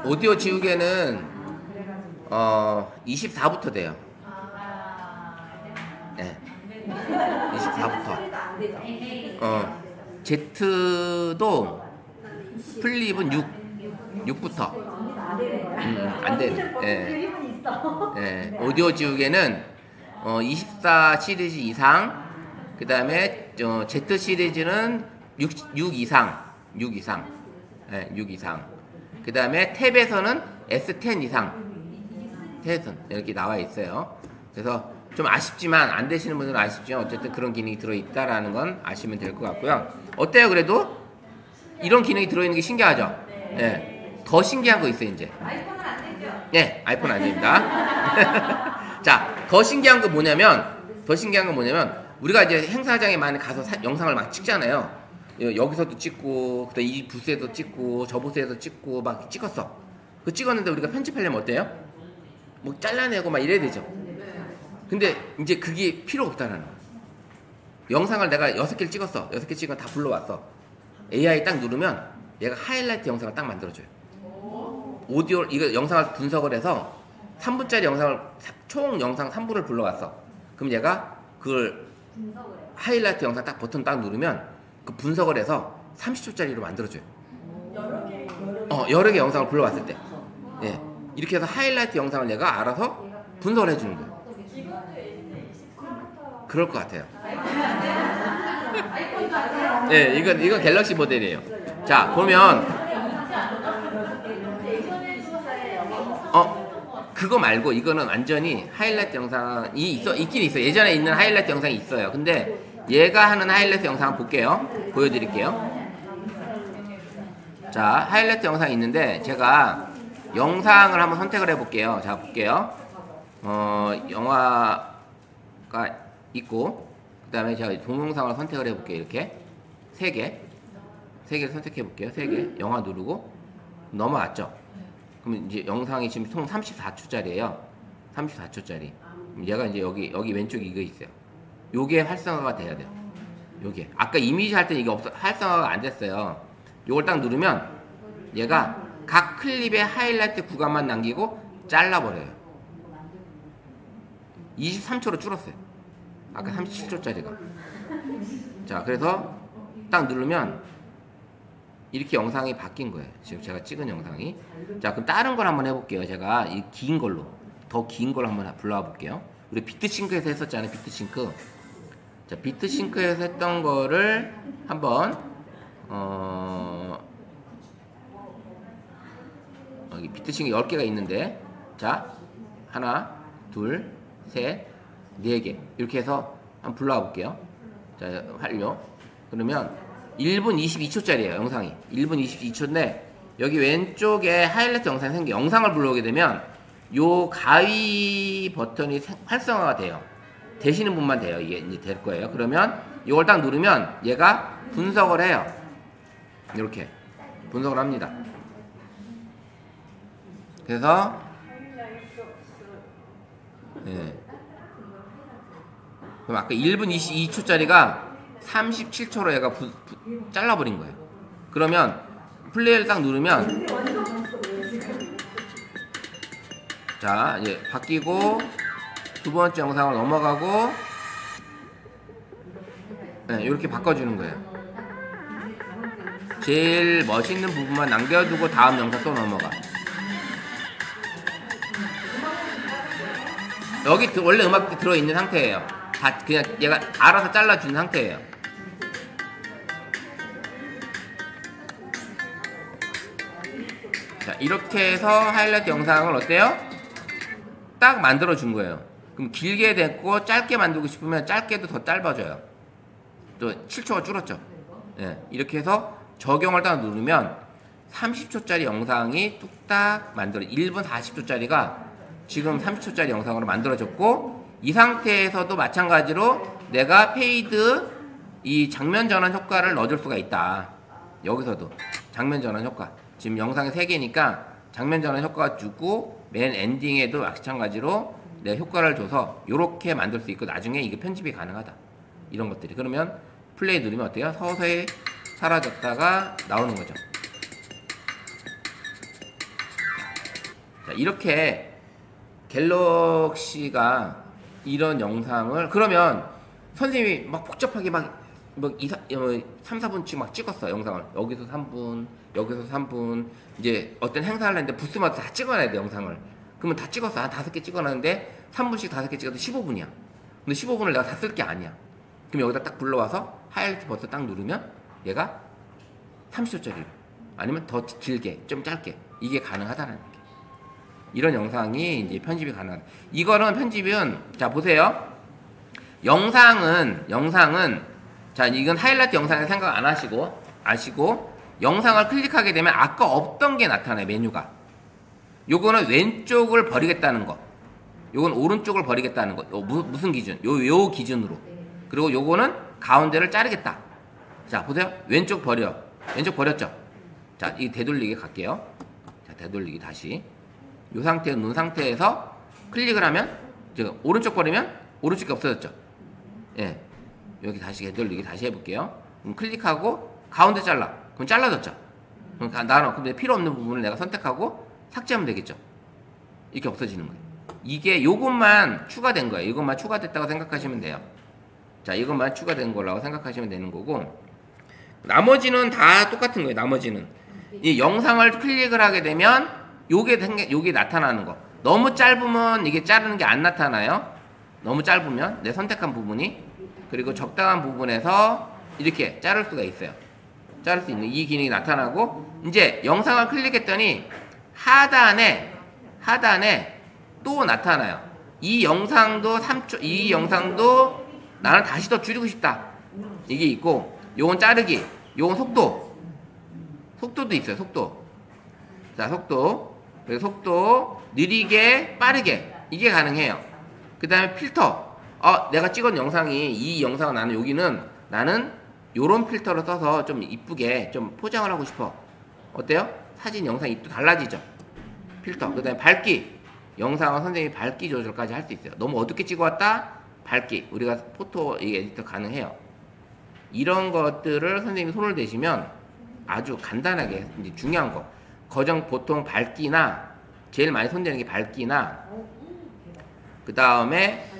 오디오 지우개는 24부터 돼요. 네. 24부터. Z도 플립은 6부터. 안 돼. 예. 예. 오디오 지우개는 24 시리즈 이상, 그 다음에 Z 시리즈는 6 이상. 예, 6 이상. 그 다음에 탭에서는 S10 이상. 탭은 이렇게 나와 있어요. 그래서 좀 아쉽지만, 안 되시는 분들은 아쉽지만 어쨌든 그런 기능이 들어있다라는 건 아시면 될 것 같고요. 어때요? 그래도 이런 기능이 들어있는 게 신기하죠? 네. 더 신기한 거 있어요. 이제 아이폰은 안 되죠? 네, 아이폰 안 됩니다. 자, 더 신기한 건 뭐냐면 우리가 이제 행사장에 많이 가서 영상을 막 찍잖아요. 여기서도 찍고, 그다음 이 부스에도 찍고, 저 부스에도 찍고 막 찍었어. 그 찍었는데 우리가 편집하려면 어때요? 뭐 잘라내고 막 이래야 되죠. 근데 이제 그게 필요 없다라는 거야. 영상을 내가 6개를 찍었어. 6개 찍으면 다 불러왔어. AI 딱 누르면 얘가 하이라이트 영상을 딱 만들어줘요. 오디오, 이거 영상을 분석을 해서 3분짜리 영상을, 총 영상 3분을 불러왔어. 그럼 얘가 그걸 하이라이트 영상 딱 버튼 딱 누르면 그 분석을 해서 30초짜리로 만들어줘요. 여러 개 영상을 불러왔을 때. 예. 이렇게 해서 하이라이트 영상을 얘가 알아서 분석을 해주는 거예요. 그럴 것 같아요. 네, 이건 갤럭시 모델이에요. 자, 보면, 그거 말고 이거는 완전히 하이라이트 영상이 있긴 있어요. 예전에 있는 하이라이트 영상이 있어요. 근데 얘가 하는 하이라이트 영상 한번 볼게요. 보여드릴게요. 자, 하이라이트 영상이 있는데 제가 영상을 한번 선택을 해볼게요. 자, 볼게요. 영화가 있고, 그 다음에 제가 동영상을 선택을 해볼게요. 이렇게 3개를 선택해볼게요. 3개 영화 누르고 넘어왔죠. 그럼 이제 영상이 지금 총 34초짜리예요. 34초짜리. 얘가 이제 여기 왼쪽에 이거 있어요. 요게 활성화가 돼야 돼요. 요게 아까 이미지 할 때 이게 활성화가 안 됐어요. 요걸 딱 누르면 얘가 각 클립의 하이라이트 구간만 남기고 잘라버려요. 23초로 줄었어요. 아까 37초짜리가. 자, 그래서 딱 누르면 이렇게 영상이 바뀐 거예요. 지금 제가 찍은 영상이. 자, 그럼 다른 걸 한번 해볼게요. 제가 이 긴 걸로, 더 긴 걸 한번 불러와 볼게요. 우리 비트싱크에서 했었잖아요. 비트싱크. 자, 비트싱크에서 했던 거를 한번 여기 비트싱크 10개가 있는데, 자, 하나, 둘, 셋, 4개 이렇게 해서 한번 불러와 볼게요. 자, 완료. 그러면 1분 22초짜리예요 영상이. 1분 22초인데 여기 왼쪽에 하이라이트 영상이 생겨. 영상을 불러오게 되면 요 가위 버튼이 활성화가 돼요. 되시는 분만 돼요. 이게 이제 될 거예요. 그러면 이걸 딱 누르면 얘가 분석을 해요. 이렇게 분석을 합니다. 그래서 네. 그럼 아까 1분 22초짜리가 37초로 얘가 잘라버린 거예요. 그러면 플레이를 딱 누르면 자, 이제 바뀌고 두 번째 영상을 넘어가고 네, 이렇게 바꿔주는 거예요. 제일 멋있는 부분만 남겨두고 다음 영상 또 넘어가. 여기 원래 음악 들어있는 상태예요. 다 그냥 얘가 알아서 잘라준 상태예요. 자, 이렇게 해서 하이라이트 영상을 어때요? 딱 만들어준 거예요. 그럼 길게 됐고 짧게 만들고 싶으면 짧게도 더 짧아져요. 또 7초가 줄었죠. 네, 이렇게 해서 적용을 딱 누르면 30초짜리 영상이 뚝딱 만들어 1분 40초짜리가 지금 30초짜리 영상으로 만들어졌고, 이 상태에서도 마찬가지로 내가 페이드 이 장면 전환 효과를 넣어줄 수가 있다. 여기서도 장면 전환 효과, 지금 영상이 3개니까 장면 전환 효과가 주고 맨 엔딩에도 마찬가지로 내 효과를 줘서 이렇게 만들 수 있고, 나중에 이게 편집이 가능하다. 이런 것들이. 그러면 플레이 누르면 어때요? 서서히 사라졌다가 나오는 거죠. 자, 이렇게 갤럭시가 이런 영상을, 그러면 선생님이 막 복잡하게 막 3, 4분씩 막 찍었어. 영상을 여기서 3분 여기서 3분 이제 어떤 행사를 했는데 부스마다 다 찍어놔야 돼 영상을. 그러면 다 찍었어. 한 5개 찍어놨는데 3분씩 5개 찍어도 15분이야 근데 15분을 내가 다 쓸 게 아니야. 그럼 여기다 딱 불러와서 하이라이트 버튼 딱 누르면 얘가 30초짜리로 아니면 더 길게 좀 짧게 이게 가능하다는 게, 이런 영상이 이제 편집이 가능하다. 이거는 편집은, 자 보세요. 영상은 자, 이건 하이라이트 영상에 생각 안 아시고 영상을 클릭하게 되면 아까 없던 게 나타나요. 메뉴가. 요거는 왼쪽을 버리겠다는 거, 요건 오른쪽을 버리겠다는 거. 무슨 기준? 요 기준으로. 그리고 요거는 가운데를 자르겠다. 자 보세요. 왼쪽 버렸죠. 자, 이 되돌리기 갈게요. 자, 되돌리기 다시 요 상태, 눈 상태에서 클릭을 하면 지금 오른쪽 버리면 오른쪽이 없어졌죠. 예, 여기 다시 되돌리기 다시 해볼게요. 그럼 클릭하고 가운데 잘라. 그럼 잘라졌죠. 그럼 나는 근데 필요 없는 부분을 내가 선택하고 삭제하면 되겠죠. 이렇게 없어지는 거예요. 이게 요것만 추가된 거예요. 이것만 추가됐다고 생각하시면 돼요. 자, 이것만 추가된 거라고 생각하시면 되는 거고, 나머지는 다 똑같은 거예요. 나머지는 이 영상을 클릭을 하게 되면 요게 나타나는 거. 너무 짧으면 이게 자르는 게 안 나타나요. 너무 짧으면 내 선택한 부분이. 그리고 적당한 부분에서 이렇게 자를 수가 있어요. 자를 수 있는 이 기능이 나타나고, 이제 영상을 클릭했더니 하단에 또 나타나요. 이 영상도 3초, 이 영상도 나는 다시 더 줄이고 싶다. 이게 있고, 요건 자르기, 요건 속도도 있어요. 속도. 자, 속도 느리게 빠르게 이게 가능해요. 그 다음에 필터. 내가 찍은 영상이, 이 영상은 나는 여기는 나는 요런 필터를 써서 좀 이쁘게 좀 포장을 하고 싶어. 어때요? 사진 영상이 또 달라지죠. 필터. 그 다음에 밝기. 영상은 선생님이 밝기 조절까지 할 수 있어요. 너무 어둡게 찍어왔다? 밝기. 우리가 포토 에디터 가능해요. 이런 것들을 선생님이 손을 대시면 아주 간단하게, 이제 중요한 거. 보통 밝기나, 제일 많이 손대는 게 밝기나, 그 다음에,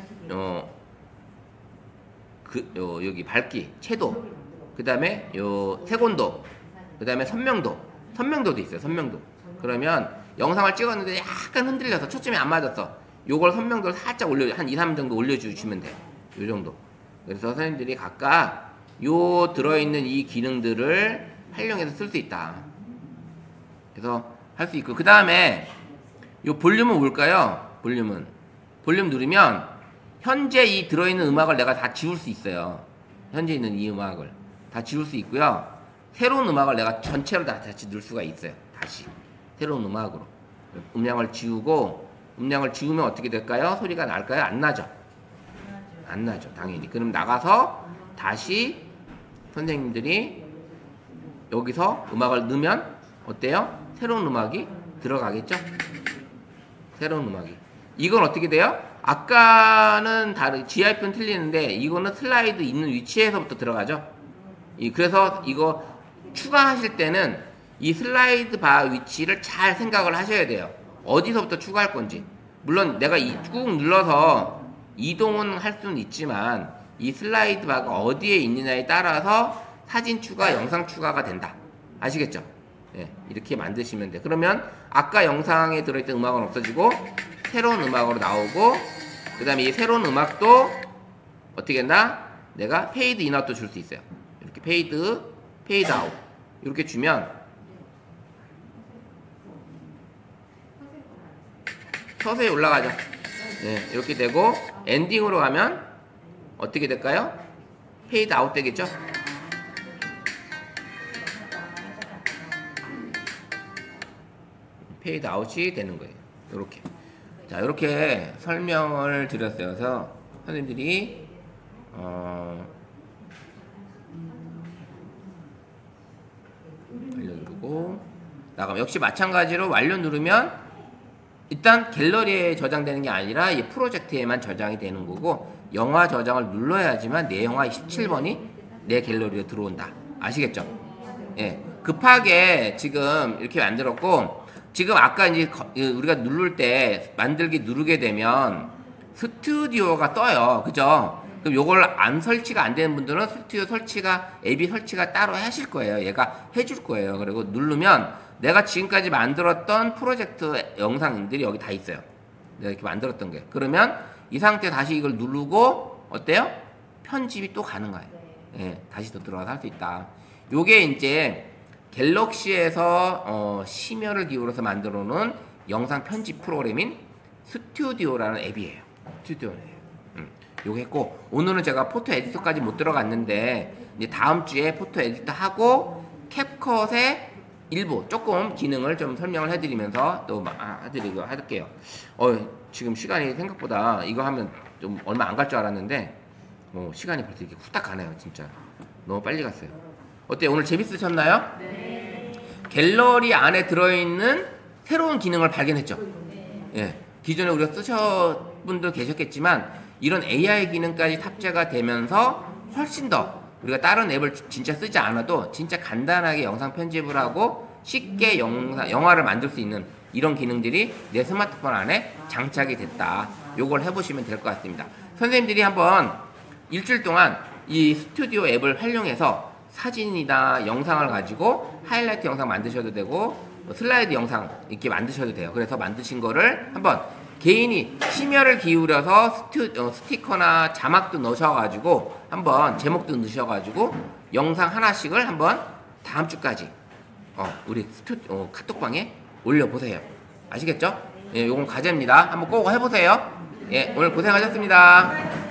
여기 밝기, 채도, 그 다음에 색온도, 그 다음에 선명도도 있어요. 선명도. 그러면 영상을 찍었는데 약간 흔들려서 초점이 안 맞았어. 요걸 선명도를 살짝 한 2, 3 정도 올려주시면 돼요. 요 정도. 그래서 선생님들이 각각 요 들어있는 이 기능들을 활용해서 쓸 수 있다. 그래서 할 수 있고, 그 다음에 요 볼륨은 뭘까요? 볼륨 누르면 현재 이 들어있는 음악을 내가 다 지울 수 있어요. 현재 있는 이 음악을 다 지울 수 있고요. 새로운 음악을 내가 전체로 다 다시 넣을 수가 있어요. 다시 새로운 음악으로 음량을 지우고, 음량을 지우면 어떻게 될까요? 소리가 날까요? 안 나죠? 안 나죠, 당연히. 그럼 나가서 다시 선생님들이 여기서 음악을 넣으면 어때요? 새로운 음악이 들어가겠죠? 새로운 음악이. 이건 어떻게 돼요? 아까는 다른 GIF는 틀리는데 이거는 슬라이드 있는 위치에서부터 들어가죠. 그래서 이거 추가하실 때는 이 슬라이드 바 위치를 잘 생각을 하셔야 돼요. 어디서부터 추가할 건지. 물론 내가 꾹 눌러서 이동은 할 수는 있지만 이 슬라이드 바가 어디에 있느냐에 따라서 사진 추가, 영상 추가가 된다. 아시겠죠? 예, 이렇게 만드시면 돼요. 그러면 아까 영상에 들어있던 음악은 없어지고 새로운 음악으로 나오고, 그 다음에 이 새로운 음악도 어떻게 했나? 내가 페이드 인아웃도 줄 수 있어요. 이렇게 페이드 아웃 이렇게 주면 서서히 올라가죠. 네, 이렇게 되고 엔딩으로 가면 어떻게 될까요? 페이드 아웃 되겠죠? 페이드 아웃이 되는 거예요. 이렇게. 자, 이렇게 설명을 드렸어요. 그래서 선생님들이 완료 누르고 나가면 역시 마찬가지로 완료 누르면 일단 갤러리에 저장되는 게 아니라 이 프로젝트에만 저장이 되는 거고, 영화 저장을 눌러야지만 내 영화 17번이 내 갤러리에 들어온다. 아시겠죠? 예. 급하게 지금 이렇게 만들었고, 지금 아까 이제 우리가 누를 때 만들기 누르게 되면 스튜디오가 떠요. 그죠? 그럼 요걸 안 설치가 안 되는 분들은 스튜디오 설치가, 앱이 설치가 따로 하실 거예요. 얘가 해줄 거예요. 그리고 누르면 내가 지금까지 만들었던 프로젝트 영상들이 여기 다 있어요. 내가 이렇게 만들었던 게. 그러면 이 상태 다시 이걸 누르고 어때요? 편집이 또 가능해요. 예, 다시 또 들어가서 할 수 있다. 요게 이제 갤럭시에서 심혈을 기울여서 만들어 놓은 영상 편집 프로그램인 스튜디오라는 앱이에요. 스튜디오예요. 요거 했고, 오늘은 제가 포토 에디터까지 못 들어갔는데 이제 다음 주에 포토 에디터 하고 캡컷의 일부 조금 기능을 좀 설명을 해드리면서 또 해드리고 할게요. 지금 시간이 생각보다 이거 하면 좀 얼마 안 갈 줄 알았는데 시간이 벌써 이렇게 후딱 가네요. 진짜 너무 빨리 갔어요. 어때요? 오늘 재밌으셨나요? 네. 갤러리 안에 들어있는 새로운 기능을 발견했죠? 예. 기존에 우리가 쓰셨 분들 계셨겠지만 이런 AI 기능까지 탑재가 되면서 훨씬 더 우리가 다른 앱을 진짜 쓰지 않아도 진짜 간단하게 영상 편집을 하고 쉽게 영화를 만들 수 있는 이런 기능들이 내 스마트폰 안에 장착이 됐다. 요걸 해보시면 될 것 같습니다. 선생님들이 한번 일주일 동안 이 스튜디오 앱을 활용해서 사진이나 영상을 가지고 하이라이트 영상 만드셔도 되고 슬라이드 영상 이렇게 만드셔도 돼요. 그래서 만드신 거를 한번 개인이 심혈을 기울여서 스티커나 자막도 넣으셔가지고 한번 제목도 넣으셔가지고 영상 하나씩을 한번 다음 주까지 우리 카톡방에 올려보세요. 아시겠죠? 예, 요건 과제입니다. 한번 꼭 해보세요. 예, 오늘 고생하셨습니다.